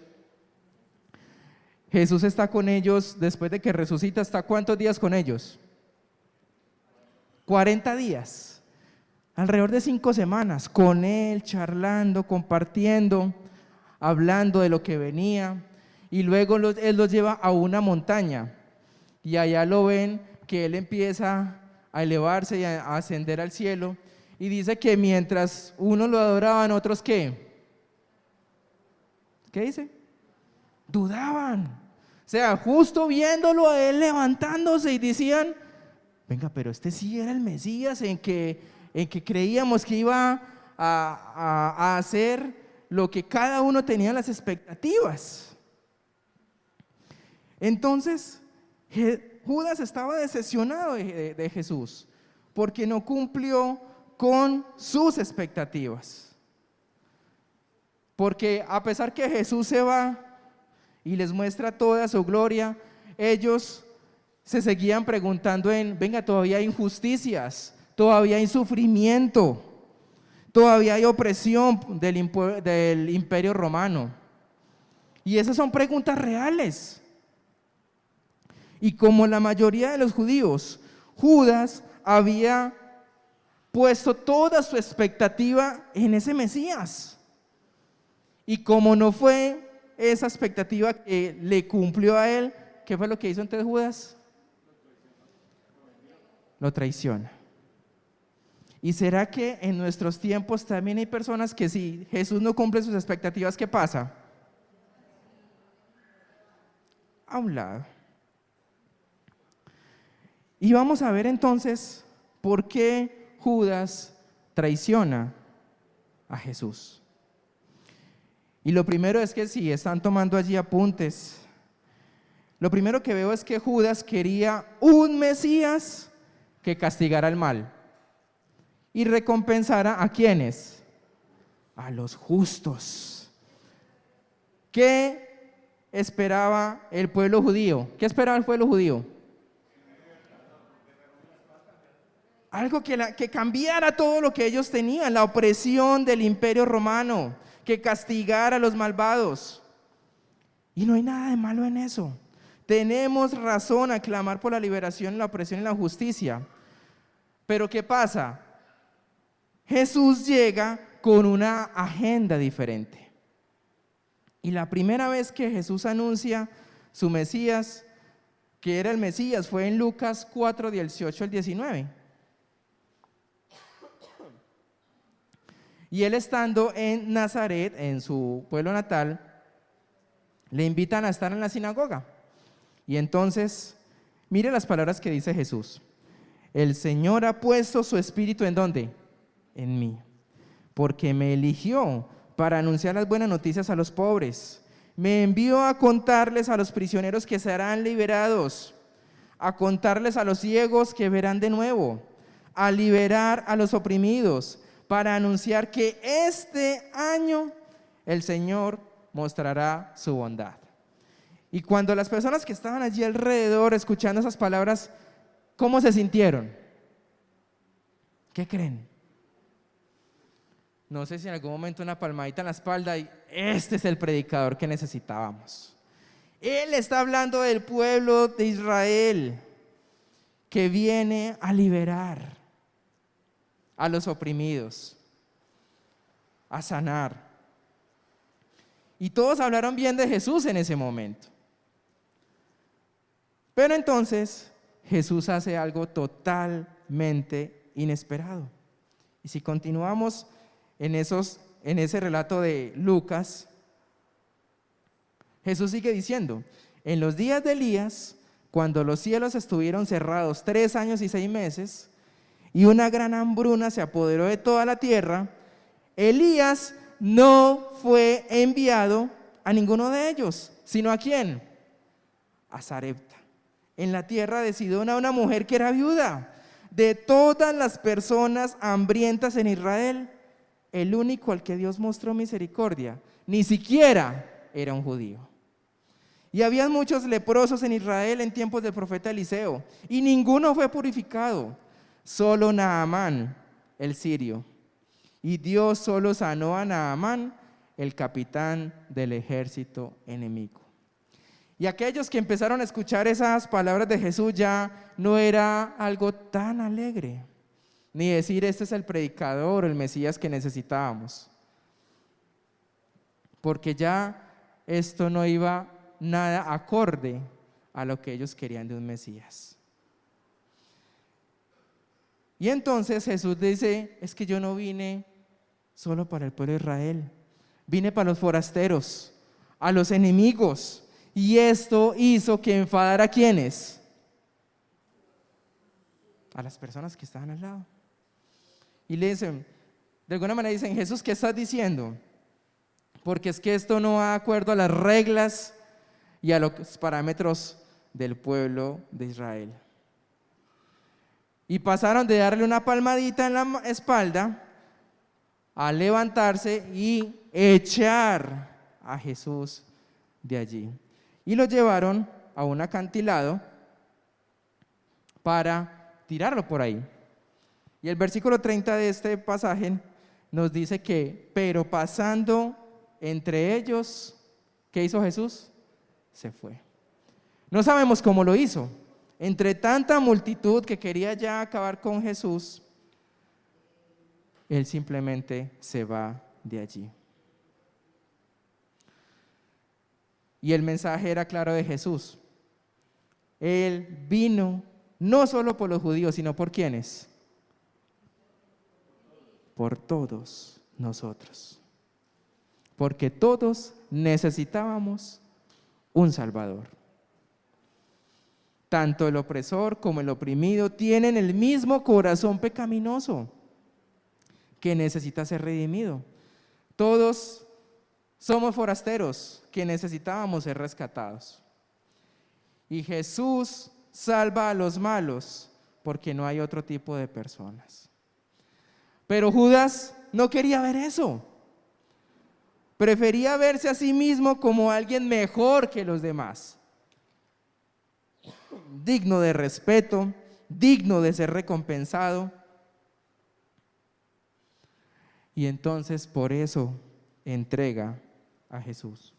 Jesús está con ellos después de que resucita. ¿Hasta cuántos días con ellos? 40 días. Alrededor de 5 semanas con él, charlando, compartiendo, hablando de lo que venía. Y luego él los lleva a una montaña. Y allá lo ven que él empieza a elevarse y a ascender al cielo. Y dice que mientras unos lo adoraban, otros ¿qué? ¿Qué dice? Dudaban. O sea, justo viéndolo a él levantándose y decían, venga, pero este sí era el Mesías en que creíamos que iba a hacer lo que cada uno tenía las expectativas. Entonces, Judas estaba decepcionado de Jesús porque no cumplió con sus expectativas. Porque a pesar que Jesús se va y les muestra toda su gloria, ellos se seguían preguntando venga, todavía hay injusticias, todavía hay sufrimiento, todavía hay opresión del imperio romano. Y esas son preguntas reales. Y como la mayoría de los judíos, Judas había puesto toda su expectativa en ese Mesías. Y como no fue esa expectativa que le cumplió a él, ¿qué fue lo que hizo entonces Judas? lo traiciona. ¿Y será que en nuestros tiempos también hay personas que si Jesús no cumple sus expectativas, qué pasa? A un lado. Y vamos a ver entonces por qué Judas traiciona a Jesús. Y lo primero es que si están tomando allí apuntes, lo primero que veo es que Judas quería un Mesías que castigara el mal y recompensara a ¿quiénes? A los justos. ¿Qué esperaba el pueblo judío? ¿Qué esperaba el pueblo judío? Algo que cambiara todo lo que ellos tenían, la opresión del imperio romano, que castigara a los malvados. Y no hay nada de malo en eso. Tenemos razón a clamar por la liberación, la opresión y la justicia. Pero ¿qué pasa? Jesús llega con una agenda diferente. Y la primera vez que Jesús anuncia su Mesías, que era el Mesías, fue en Lucas 4, 18 al 19. Y él estando en Nazaret, en su pueblo natal, le invitan a estar en la sinagoga. Y entonces, mire las palabras que dice Jesús. El Señor ha puesto su espíritu ¿en dónde? En mí, porque me eligió para anunciar las buenas noticias a los pobres. Me envió a contarles a los prisioneros que serán liberados, a contarles a los ciegos que verán de nuevo, a liberar a los oprimidos, para anunciar que este año el Señor mostrará su bondad. Y cuando las personas que estaban allí alrededor escuchando esas palabras, ¿cómo se sintieron? ¿Qué creen? No sé si en algún momento una palmadita en la espalda y este es el predicador que necesitábamos. Él está hablando del pueblo de Israel que viene a liberar a los oprimidos, a sanar. Y todos hablaron bien de Jesús en ese momento. Pero entonces Jesús hace algo totalmente inesperado. Y si continuamos en ese relato de Lucas, Jesús sigue diciendo, en los días de Elías, cuando los cielos estuvieron cerrados 3 años y 6 meses, y una gran hambruna se apoderó de toda la tierra, Elías no fue enviado a ninguno de ellos, sino ¿a quién? A Sarepta, en la tierra de Sidón, a una mujer que era viuda. De todas las personas hambrientas en Israel, el único al que Dios mostró misericordia, ni siquiera era un judío. Y había muchos leprosos en Israel en tiempos del profeta Eliseo, y ninguno fue purificado, solo Naamán, el sirio. Y Dios solo sanó a Naamán, el capitán del ejército enemigo. Y aquellos que empezaron a escuchar esas palabras de Jesús ya no era algo tan alegre, ni decir este es el predicador, el Mesías que necesitábamos, porque ya esto no iba nada acorde a lo que ellos querían de un Mesías. Y entonces Jesús dice, es que yo no vine solo para el pueblo de Israel, vine para los forasteros, a los enemigos. Y esto hizo que enfadara a ¿quiénes? A las personas que estaban al lado. Y le dicen, de alguna manera dicen, Jesús, ¿qué estás diciendo? Porque es que esto no va de acuerdo a las reglas y a los parámetros del pueblo de Israel. Y pasaron de darle una palmadita en la espalda a levantarse y echar a Jesús de allí. Y lo llevaron a un acantilado para tirarlo por ahí. Y el versículo 30 de este pasaje nos dice que, pero pasando entre ellos, ¿qué hizo Jesús? Se fue. No sabemos cómo lo hizo. Entre tanta multitud que quería ya acabar con Jesús, él simplemente se va de allí. Y el mensaje era claro de Jesús. Él vino no solo por los judíos, sino por ¿quiénes? Por todos nosotros. Porque todos necesitábamos un Salvador. Tanto el opresor como el oprimido tienen el mismo corazón pecaminoso que necesita ser redimido. Todos somos forasteros que necesitábamos ser rescatados. Y Jesús salva a los malos porque no hay otro tipo de personas. Pero Judas no quería ver eso. Prefería verse a sí mismo como alguien mejor que los demás, digno de respeto, digno de ser recompensado. Y entonces por eso entrega a Jesús.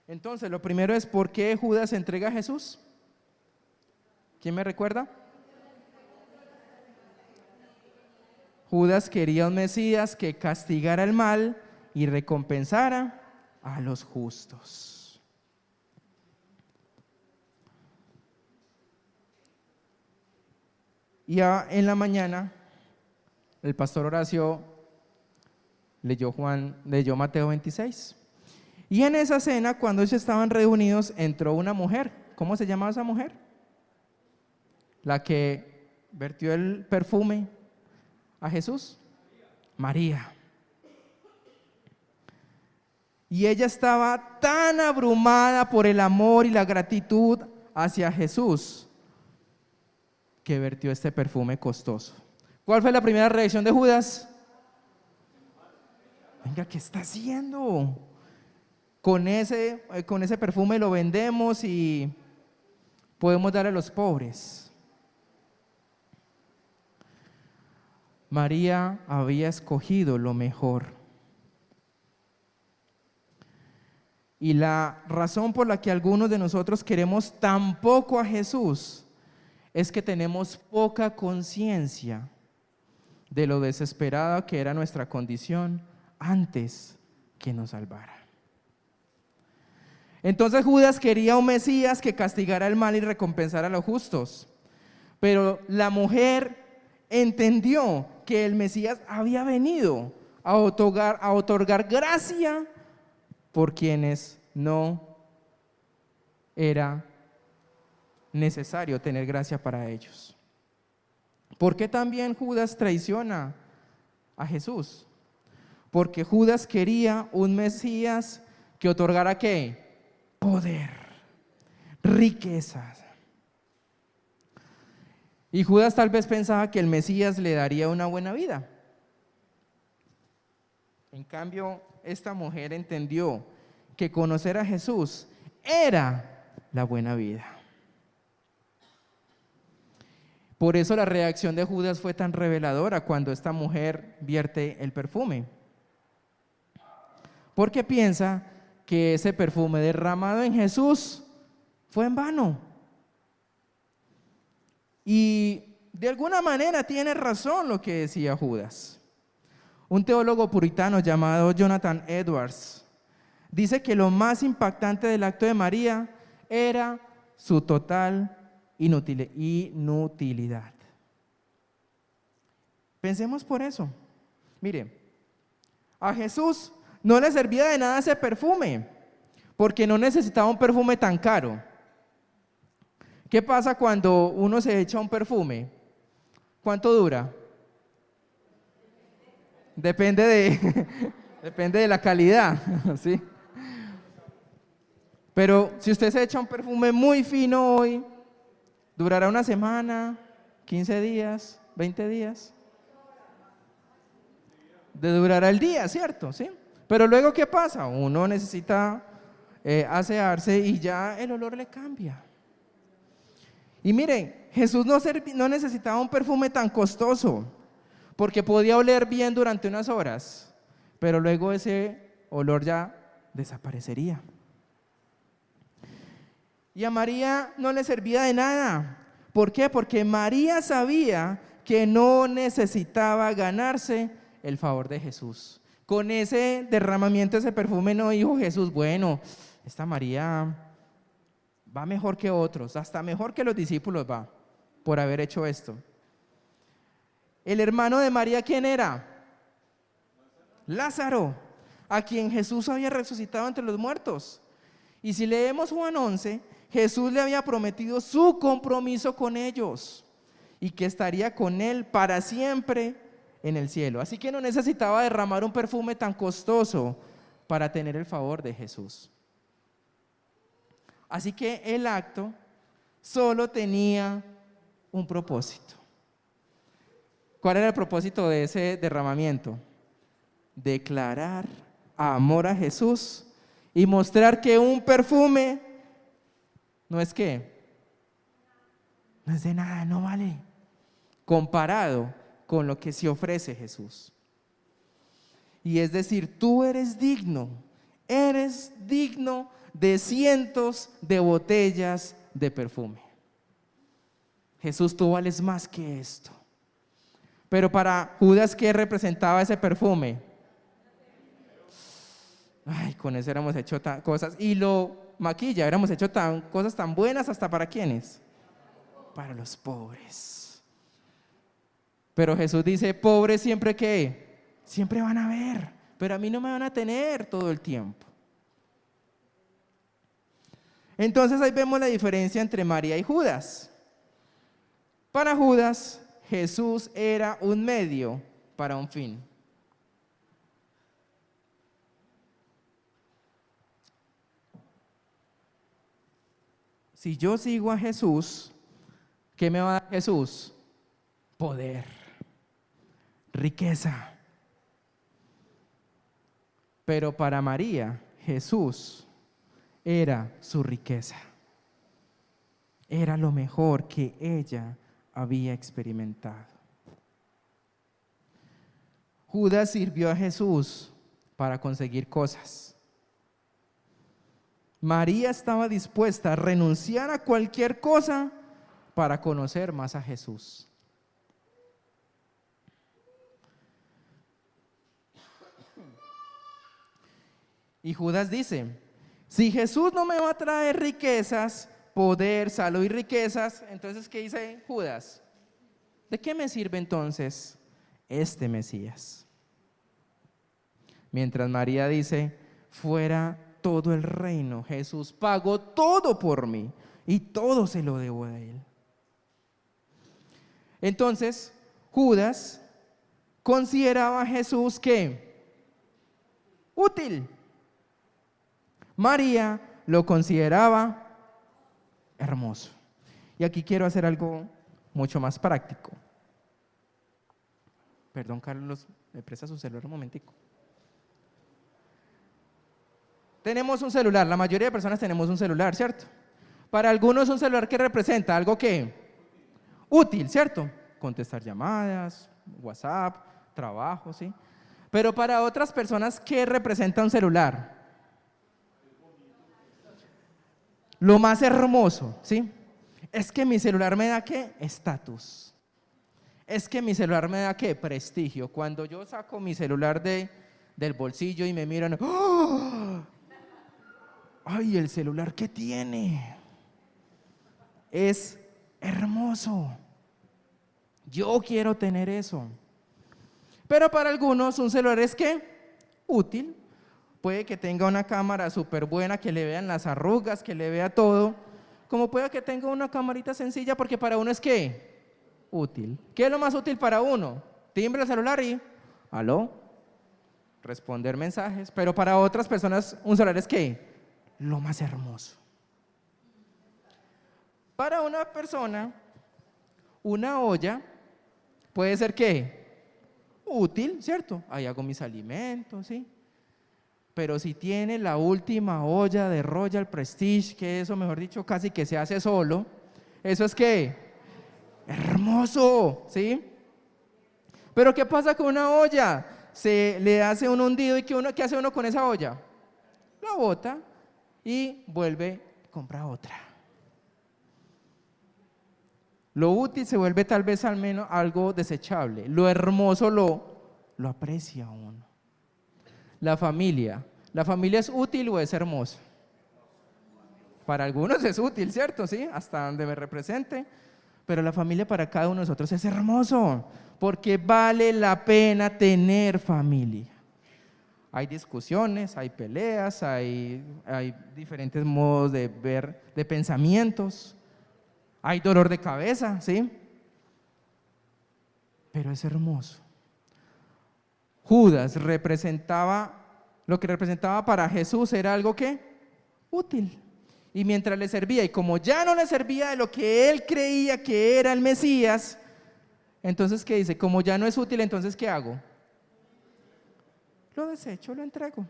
Entonces, lo primero es, ¿por qué Judas entrega a Jesús? ¿Quién me recuerda? Judas quería un Mesías que castigara el mal y recompensara a los justos. Y en la mañana, el pastor Horacio leyó Mateo 26. Y en esa cena, cuando ellos estaban reunidos, entró una mujer. ¿Cómo se llamaba esa mujer? La que vertió el perfume a Jesús. María. Y ella estaba tan abrumada por el amor y la gratitud hacia Jesús que vertió este perfume costoso. ¿Cuál fue la primera reacción de Judas? Venga, ¿qué está haciendo? Con ese perfume lo vendemos y podemos dar a los pobres. María había escogido lo mejor. Y la razón por la que algunos de nosotros queremos tan poco a Jesús es que tenemos poca conciencia de lo desesperada que era nuestra condición antes que nos salvara. Entonces Judas quería un Mesías que castigara el mal y recompensara a los justos. Pero la mujer entendió que el Mesías había venido a otorgar gracia por quienes no era necesario tener gracia para ellos. ¿Por qué también Judas traiciona a Jesús? Porque Judas quería un Mesías que otorgara ¿qué? Poder, riquezas. Y Judas tal vez pensaba que el Mesías le daría una buena vida. En cambio, esta mujer entendió que conocer a Jesús era la buena vida. Por eso la reacción de Judas fue tan reveladora cuando esta mujer vierte el perfume. Porque piensa que ese perfume derramado en Jesús fue en vano. Y de alguna manera tiene razón lo que decía Judas. Un teólogo puritano llamado Jonathan Edwards dice que lo más impactante del acto de María era su total inutilidad. Pensemos por eso. Mire, a Jesús no le servía de nada ese perfume, porque no necesitaba un perfume tan caro. ¿Qué pasa cuando uno se echa un perfume? ¿Cuánto dura? Depende de la calidad, ¿sí? Pero si usted se echa un perfume muy fino hoy, durará una semana, 15 días, 20 días. Durará el día, ¿cierto? ¿Sí? Pero luego, ¿qué pasa? Uno necesita asearse y ya el olor le cambia. Y miren, Jesús no necesitaba un perfume tan costoso, porque podía oler bien durante unas horas, pero luego ese olor ya desaparecería. Y a María no le servía de nada. ¿Por qué? Porque María sabía que no necesitaba ganarse el favor de Jesús. Con ese derramamiento de ese perfume no dijo Jesús, bueno, esta María va mejor que otros, hasta mejor que los discípulos va, por haber hecho esto. El hermano de María, ¿quién era? Lázaro, a quien Jesús había resucitado entre los muertos. Y si leemos Juan 11, Jesús le había prometido su compromiso con ellos y que estaría con él para siempre en el cielo. Así que no necesitaba derramar un perfume tan costoso para tener el favor de Jesús. Así que el acto solo tenía un propósito. ¿Cuál era el propósito de ese derramamiento? Declarar amor a Jesús y mostrar que un perfume no es que, no es de nada, no vale, comparado con lo que se ofrece Jesús. Y es decir, tú eres digno de cientos de botellas de perfume. Jesús, tú vales más que esto. Pero para Judas, ¿qué representaba ese perfume? Ay, con eso éramos hecho cosas, y lo maquilla, éramos hecho cosas tan buenas, ¿hasta para quiénes? Para los pobres. Pero Jesús dice, pobres siempre que, siempre van a ver, pero a mí no me van a tener todo el tiempo. Entonces ahí vemos la diferencia entre María y Judas. Para Judas, Jesús era un medio para un fin. Si yo sigo a Jesús, ¿qué me va a dar Jesús? Poder, riqueza. Pero para María, Jesús era su riqueza. Era lo mejor que ella había experimentado. Judas sirvió a Jesús para conseguir cosas. María estaba dispuesta a renunciar a cualquier cosa para conocer más a Jesús. Y Judas dice, si Jesús no me va a traer riquezas, poder, salud y riquezas, entonces ¿qué dice Judas? ¿De qué me sirve entonces este Mesías? Mientras María dice, fuera todo el reino, Jesús pagó todo por mí y todo se lo debo a él. Entonces, Judas consideraba a Jesús ¿qué? Útil. María lo consideraba hermoso. Y aquí quiero hacer algo mucho más práctico. Perdón, Carlos, ¿me presta su celular un momentico? Tenemos un celular, la mayoría de personas tenemos un celular, ¿cierto? Para algunos un celular que representa algo que útil, ¿cierto? Contestar llamadas, WhatsApp, trabajo, ¿sí? Pero para otras personas, ¿qué representa un celular? Lo más hermoso, ¿sí? Es que mi celular me da ¿qué? Estatus. Es que mi celular me da ¿qué? Prestigio. Cuando yo saco mi celular del bolsillo y me miran, ¡oh! ¡Ay, el celular que tiene! Es hermoso. Yo quiero tener eso. Pero para algunos un celular es ¿qué? Útil. Puede que tenga una cámara súper buena, que le vean las arrugas, que le vea todo. Como puede que tenga una camarita sencilla, porque para uno es ¿qué? Útil. ¿Qué es lo más útil para uno? Timbre el celular y ¿aló? Responder mensajes. Pero para otras personas un celular es ¿qué? Lo más hermoso. Para una persona, una olla puede ser ¿qué? Útil, ¿cierto? Ahí hago mis alimentos, ¿sí? Pero si tiene la última olla de Royal Prestige, que eso, mejor dicho, casi que se hace solo, eso es ¿qué? Hermoso, ¿sí? Pero ¿qué pasa con una olla? Se le hace un hundido y ¿qué hace uno con esa olla? La bota y vuelve, compra otra. Lo útil se vuelve tal vez al menos algo desechable. Lo hermoso lo aprecia uno. La familia. ¿La familia es útil o es hermosa? Para algunos es útil, ¿cierto? Sí, hasta donde me represente. Pero la familia para cada uno de nosotros es hermoso, porque vale la pena tener familia. Hay discusiones, hay peleas, hay diferentes modos de ver, de pensamientos, hay dolor de cabeza, ¿sí? Pero es hermoso. Judas lo que representaba para Jesús era algo que útil. Y mientras le servía, y como ya no le servía de lo que él creía que era el Mesías, entonces ¿qué dice? Como ya no es útil, entonces ¿qué hago? Lo desecho, lo entrego.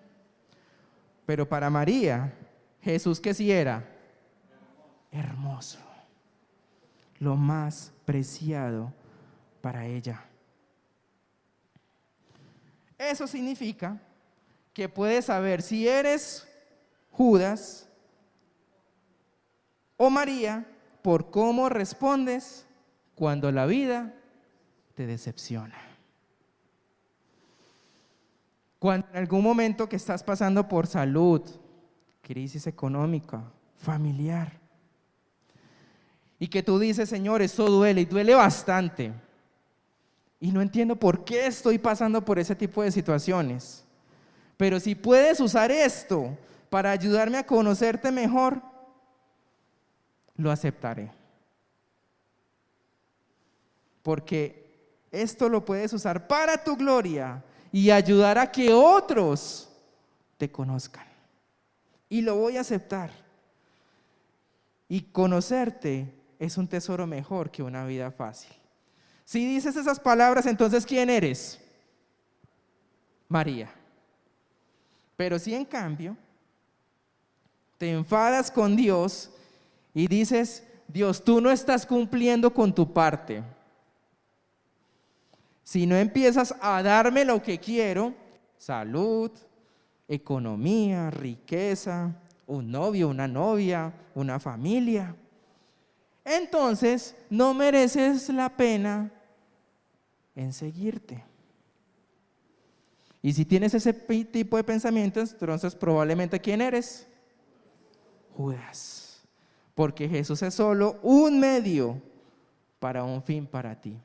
Pero para María, Jesús que sí era hermoso, lo más preciado para ella. Eso significa que puedes saber si eres Judas o María por cómo respondes cuando la vida te decepciona. Cuando en algún momento que estás pasando por salud, crisis económica, familiar, y que tú dices, Señor, esto duele y duele bastante, y no entiendo por qué estoy pasando por ese tipo de situaciones, pero si puedes usar esto para ayudarme a conocerte mejor, lo aceptaré. Porque esto lo puedes usar para tu gloria y ayudar a que otros te conozcan. Y lo voy a aceptar. Y conocerte es un tesoro mejor que una vida fácil. Si dices esas palabras, entonces ¿quién eres? María. Pero si en cambio te enfadas con Dios y dices, Dios, tú no estás cumpliendo con tu parte. Si no empiezas a darme lo que quiero, salud, economía, riqueza, un novio, una novia, una familia, entonces no mereces la pena en seguirte. Y si tienes ese tipo de pensamientos, entonces probablemente ¿quién eres? Judas. Porque Jesús es solo un medio para un fin para ti.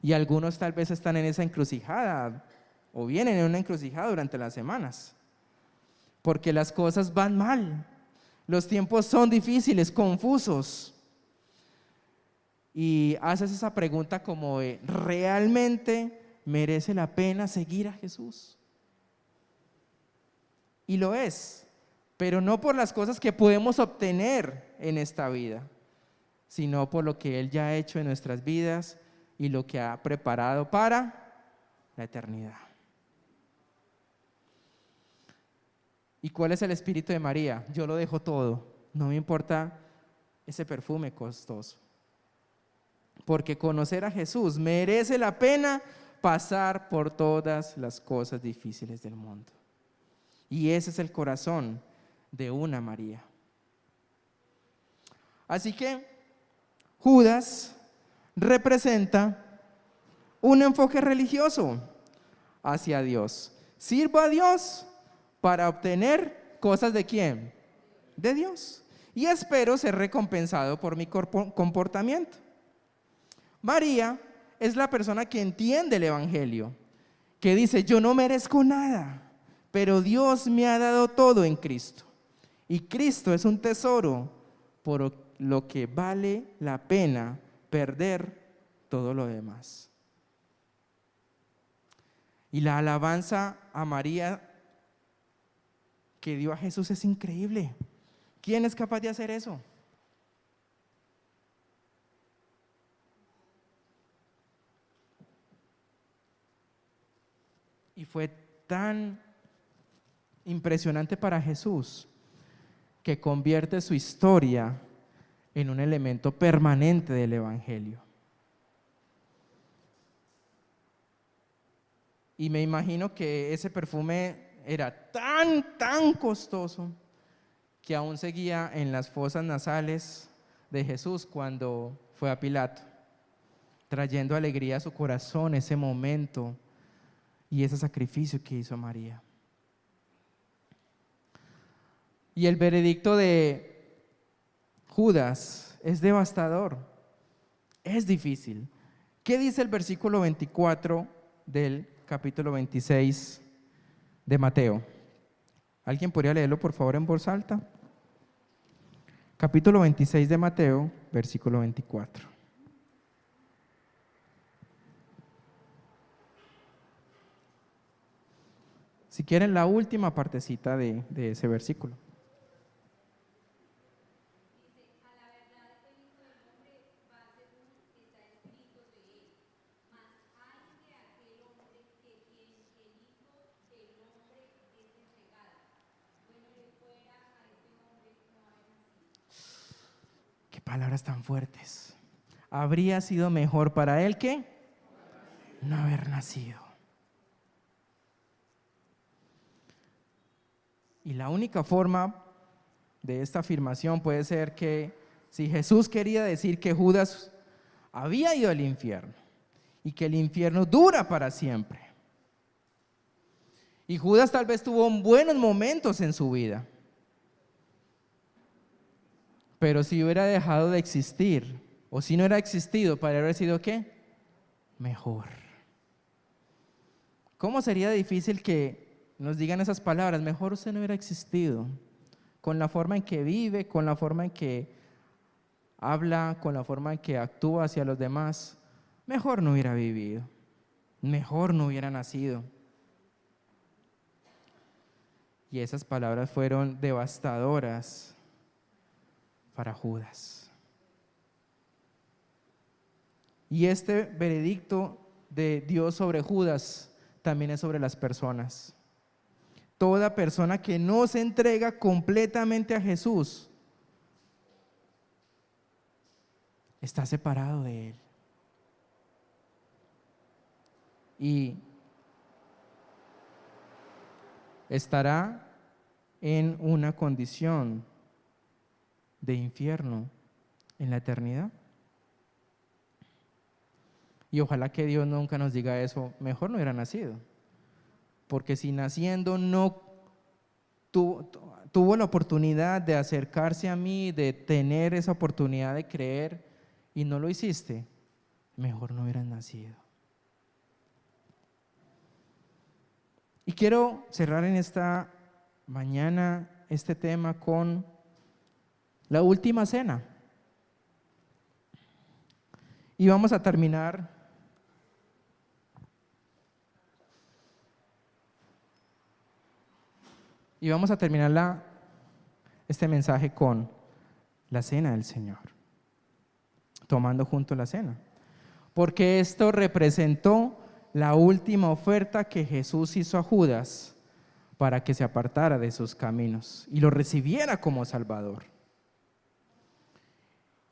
Y algunos tal vez están en esa encrucijada o vienen en una encrucijada durante las semanas, porque las cosas van mal, los tiempos son difíciles, confusos. Y haces esa pregunta como de, ¿realmente merece la pena seguir a Jesús? Y lo es, pero no por las cosas que podemos obtener en esta vida, sino por lo que Él ya ha hecho en nuestras vidas y lo que ha preparado para la eternidad. ¿Y cuál es el espíritu de María? Yo lo dejo todo, no me importa ese perfume costoso. Porque conocer a Jesús merece la pena pasar por todas las cosas difíciles del mundo. Y ese es el corazón de una María. Así que Judas representa un enfoque religioso hacia Dios. Sirvo a Dios para obtener cosas ¿de quién? De Dios. Y espero ser recompensado por mi comportamiento. María es la persona que entiende el Evangelio, que dice, yo no merezco nada, pero Dios me ha dado todo en Cristo. Y Cristo es un tesoro por lo que vale la pena perder todo lo demás. Y la alabanza a María que dio a Jesús es increíble. ¿Quién es capaz de hacer eso? Y fue tan impresionante para Jesús que convierte su historia en un elemento permanente del Evangelio. Y me imagino que ese perfume era tan costoso que aún seguía en las fosas nasales de Jesús cuando fue a Pilato, trayendo alegría a su corazón ese momento y ese sacrificio que hizo María. Y el veredicto de Judas es devastador, es difícil. ¿Qué dice el versículo 24 del capítulo 26 de Mateo? ¿Alguien podría leerlo por favor en voz alta? Capítulo 26 de Mateo, versículo 24. Si quieren, la última partecita de ese versículo. Qué palabras tan fuertes. Habría sido mejor para él que no haber nacido. Y la única forma de esta afirmación puede ser que si Jesús quería decir que Judas había ido al infierno y que el infierno dura para siempre, y Judas tal vez tuvo buenos momentos en su vida, pero si hubiera dejado de existir, o si no hubiera existido, para haber sido ¿qué? Mejor. ¿Cómo sería difícil que nos digan esas palabras? Mejor usted no hubiera existido, con la forma en que vive, con la forma en que habla, con la forma en que actúa hacia los demás. Mejor no hubiera vivido, mejor no hubiera nacido. Y esas palabras fueron devastadoras para Judas. Y este veredicto de Dios sobre Judas también es sobre las personas. Toda persona que no se entrega completamente a Jesús está separado de Él. Y estará en una condición de infierno en la eternidad. Y ojalá que Dios nunca nos diga eso, mejor no hubiera nacido. Porque si naciendo no tuvo la oportunidad de acercarse a mí, de tener esa oportunidad de creer y no lo hiciste, mejor no hubieras nacido. Y quiero cerrar en esta mañana este tema con la última cena. Y vamos a terminar este mensaje con la cena del Señor, tomando juntos la cena, porque esto representó la última oferta que Jesús hizo a Judas para que se apartara de sus caminos y lo recibiera como Salvador.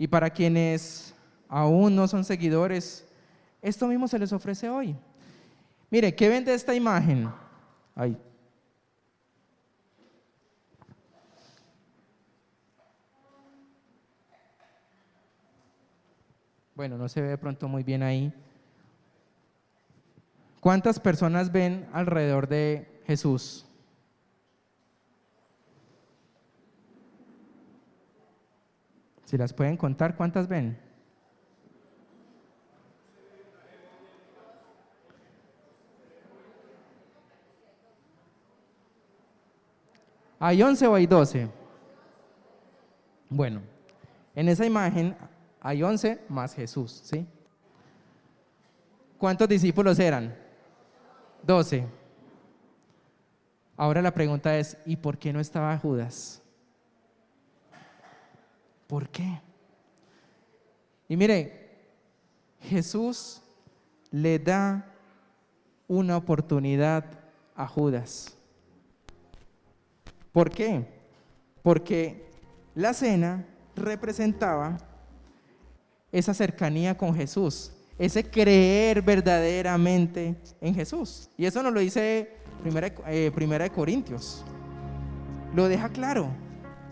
Y para quienes aún no son seguidores, esto mismo se les ofrece hoy. Mire, ¿qué ven de esta imagen? Ahí. Bueno, no se ve de pronto muy bien ahí. ¿Cuántas personas ven alrededor de Jesús? Si las pueden contar, ¿cuántas ven? ¿Hay 11 o hay 12? Bueno, en esa imagen hay 11 más Jesús, ¿sí? ¿Cuántos discípulos eran? 12. Ahora la pregunta es, ¿y por qué no estaba Judas? ¿Por qué? Y mire, Jesús le da una oportunidad a Judas. ¿Por qué? Porque la cena representaba esa cercanía con Jesús, ese creer verdaderamente en Jesús. Y eso nos lo dice Primera de Corintios. Lo deja claro,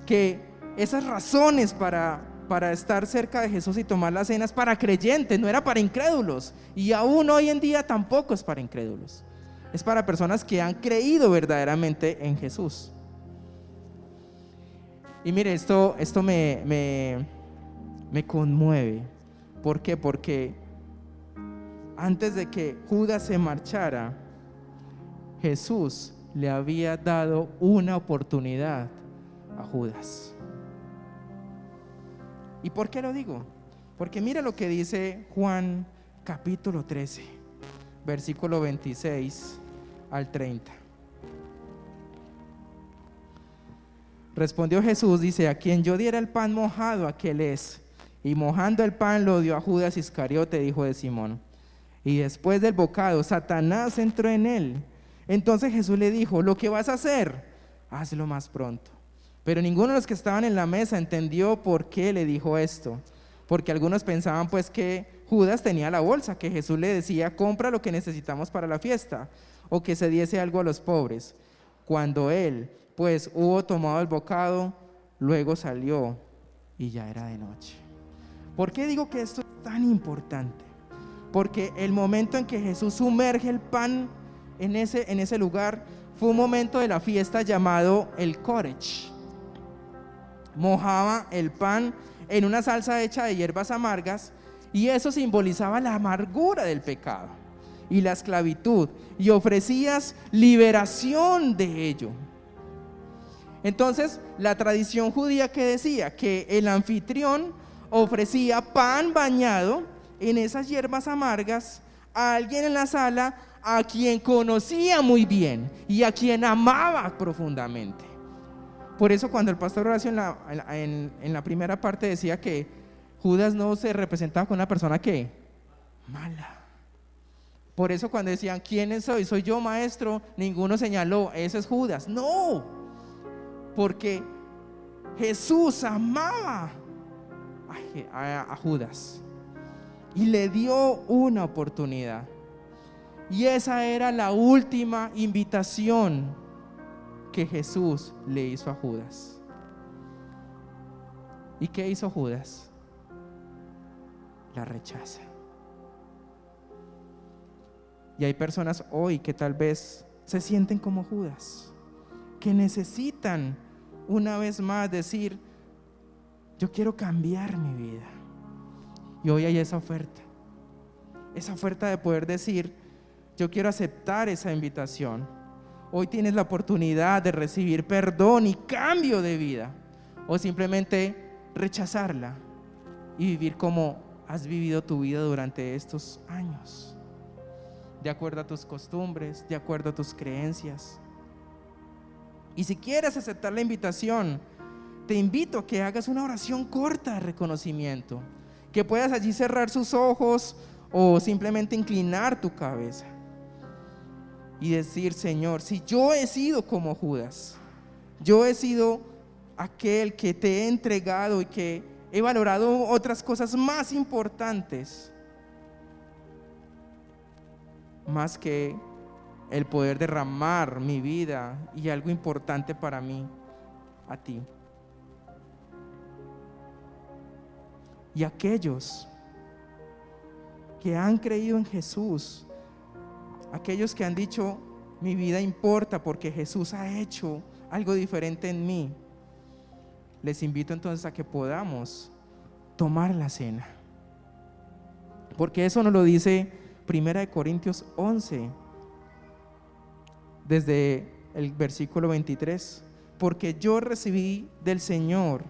que esas razones para estar cerca de Jesús y tomar la cena es para creyentes, no era para incrédulos. Y aún hoy en día tampoco es para incrédulos. Es para personas que han creído verdaderamente en Jesús. Y mire, esto me conmueve. ¿Por qué? Porque antes de que Judas se marchara, Jesús le había dado una oportunidad a Judas. ¿Y por qué lo digo? Porque mira lo que dice Juan capítulo 13, versículo 26 al 30. Respondió Jesús, dice: a quien yo diera el pan mojado, aquel es. Y mojando el pan lo dio a Judas Iscariote, hijo de Simón. Y después del bocado, Satanás entró en él. Entonces Jesús le dijo: lo que vas a hacer, hazlo más pronto. Pero ninguno de los que estaban en la mesa entendió por qué le dijo esto. Porque algunos pensaban pues que Judas tenía la bolsa, que Jesús le decía: compra lo que necesitamos para la fiesta, o que se diese algo a los pobres. Cuando él pues hubo tomado el bocado, luego salió y ya era de noche. ¿Por qué digo que esto es tan importante? Porque el momento en que Jesús sumerge el pan en ese lugar fue un momento de la fiesta llamado el Koresh. Mojaba el pan en una salsa hecha de hierbas amargas, y eso simbolizaba la amargura del pecado y la esclavitud, y ofrecías liberación de ello. Entonces, la tradición judía que decía que el anfitrión ofrecía pan bañado en esas hierbas amargas a alguien en la sala a quien conocía muy bien y a quien amaba profundamente. Por eso cuando el pastor Horacio en la primera parte decía que Judas no se representaba con una persona que mala. Por eso cuando decían: ¿quién soy? Soy yo, maestro, ninguno señaló: ese es Judas. No, porque Jesús amaba a Judas y le dio una oportunidad. Y esa era la última invitación que Jesús le hizo a Judas. ¿Y qué hizo Judas? La rechaza. Y hay personas hoy que tal vez se sienten como Judas, que necesitan una vez más decir: yo quiero cambiar mi vida. Y hoy hay esa oferta de poder decir: yo quiero aceptar esa invitación. Hoy tienes la oportunidad de recibir perdón y cambio de vida, o simplemente rechazarla y vivir como has vivido tu vida durante estos años, de acuerdo a tus costumbres, de acuerdo a tus creencias. Y si quieres aceptar la invitación, te invito a que hagas una oración corta de reconocimiento, que puedas allí cerrar sus ojos o simplemente inclinar tu cabeza y decir: Señor, si yo he sido como Judas, yo he sido aquel que te he entregado y que he valorado otras cosas más importantes, más que el poder derramar mi vida y algo importante para mí a ti. Y aquellos que han creído en Jesús, aquellos que han dicho: mi vida importa porque Jesús ha hecho algo diferente en mí, les invito entonces a que podamos tomar la cena, porque eso nos lo dice 1 Corintios 11, desde el versículo 23: porque yo recibí del Señor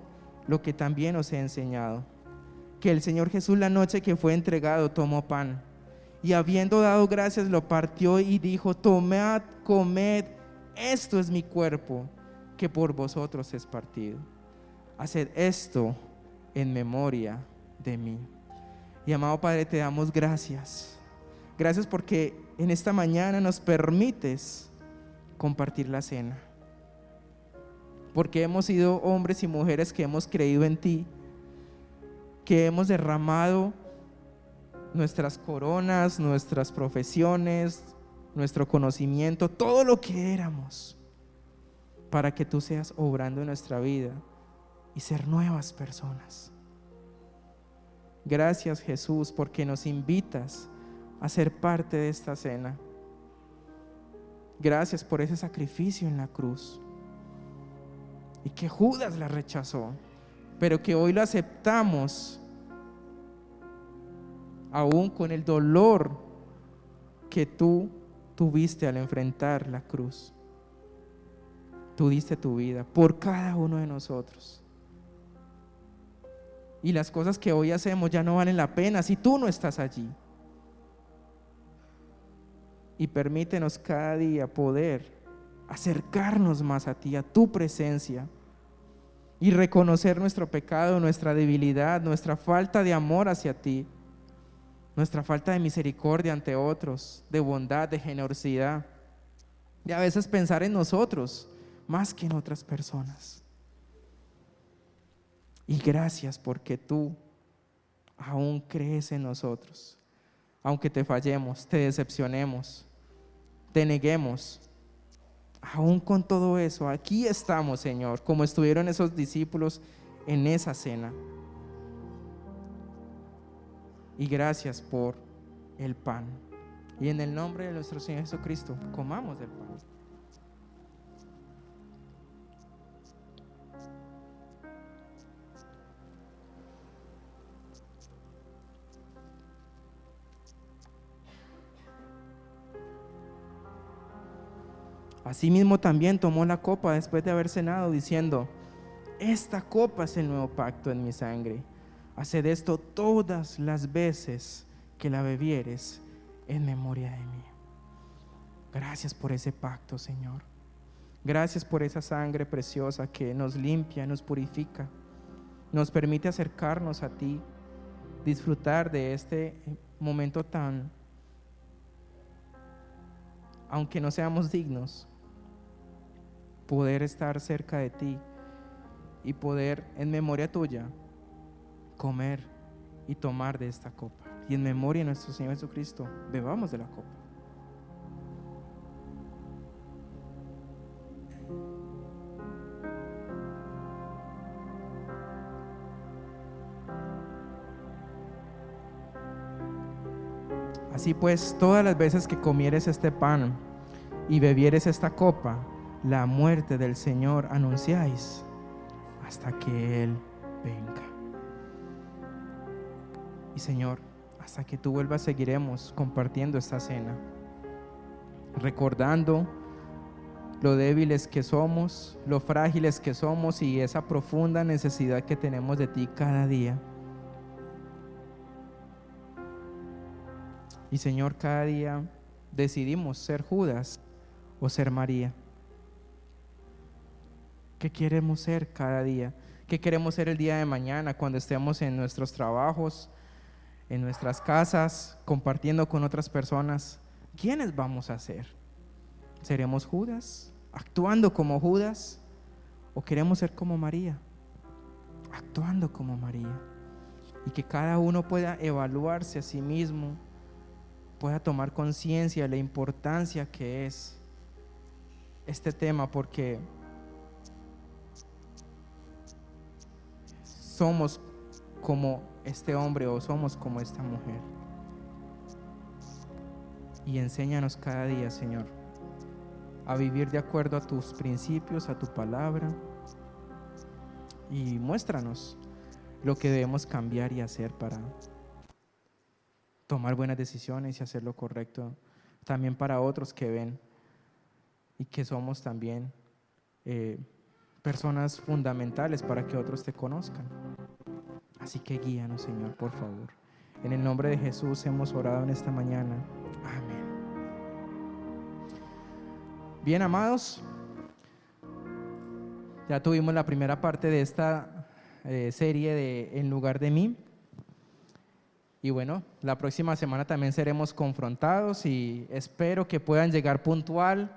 lo que también os he enseñado, que el Señor Jesús, la noche que fue entregado, tomó pan, y habiendo dado gracias, lo partió y dijo: tomad, comed, esto es mi cuerpo, que por vosotros es partido. Haced esto en memoria de mí. Y amado Padre, te damos gracias. Gracias porque en esta mañana nos permites compartir la cena, porque hemos sido hombres y mujeres que hemos creído en ti, que hemos derramado nuestras coronas, nuestras profesiones, nuestro conocimiento, todo lo que éramos, para que tú seas obrando en nuestra vida y ser nuevas personas. Gracias, Jesús, porque nos invitas a ser parte de esta cena. Gracias por ese sacrificio en la cruz. Y que Judas la rechazó, pero que hoy lo aceptamos, aún con el dolor que tú tuviste al enfrentar la cruz. Tú diste tu vida por cada uno de nosotros. Y las cosas que hoy hacemos ya no valen la pena si tú no estás allí. Y permítenos cada día poder acercarnos más a ti, a tu presencia, y reconocer nuestro pecado, nuestra debilidad, nuestra falta de amor hacia ti, nuestra falta de misericordia ante otros, de bondad, de generosidad, y a veces pensar en nosotros más que en otras personas. Y gracias porque tú aún crees en nosotros, aunque te fallemos, te decepcionemos, te neguemos. Aún con todo eso, aquí estamos, Señor, como estuvieron esos discípulos en esa cena. Y gracias por el pan. Y en el nombre de nuestro Señor Jesucristo, comamos del pan. Asimismo también tomó la copa después de haber cenado, diciendo: esta copa es el nuevo pacto en mi sangre. Haced esto todas las veces que la bebieres en memoria de mí. Gracias por ese pacto, Señor. Gracias por esa sangre preciosa que nos limpia, nos purifica, nos permite acercarnos a ti, disfrutar de este momento tan, aunque no seamos dignos, poder estar cerca de ti y poder en memoria tuya comer y tomar de esta copa. Y en memoria de nuestro Señor Jesucristo, bebamos de la copa. Así pues, todas las veces que comieres este pan y bebieres esta copa, la muerte del Señor anunciáis hasta que Él venga. Y Señor, hasta que tú vuelvas seguiremos compartiendo esta cena, recordando lo débiles que somos, lo frágiles que somos y esa profunda necesidad que tenemos de ti cada día. Y Señor, cada día decidimos ser Judas o ser María. ¿Qué queremos ser cada día? ¿Qué queremos ser el día de mañana cuando estemos en nuestros trabajos, en nuestras casas, compartiendo con otras personas? ¿Quiénes vamos a ser? ¿Seremos Judas, actuando como Judas? ¿O queremos ser como María, actuando como María? Y que cada uno pueda evaluarse a sí mismo, pueda tomar conciencia de la importancia que es este tema, porque somos como este hombre o somos como esta mujer. Y enséñanos cada día, Señor, a vivir de acuerdo a tus principios, a tu palabra, y muéstranos lo que debemos cambiar y hacer para tomar buenas decisiones y hacer lo correcto también para otros que ven y que somos también personas fundamentales para que otros te conozcan. Así que guíanos, Señor, por favor. En el nombre de Jesús hemos orado en esta mañana. Amén. Bien, amados, ya tuvimos la primera parte de esta serie de En lugar de mí. Y bueno, la próxima semana también seremos confrontados y espero que puedan llegar puntual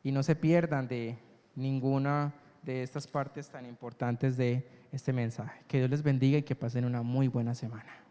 y no se pierdan de ninguna de estas partes tan importantes de este mensaje. Que Dios les bendiga y que pasen una muy buena semana.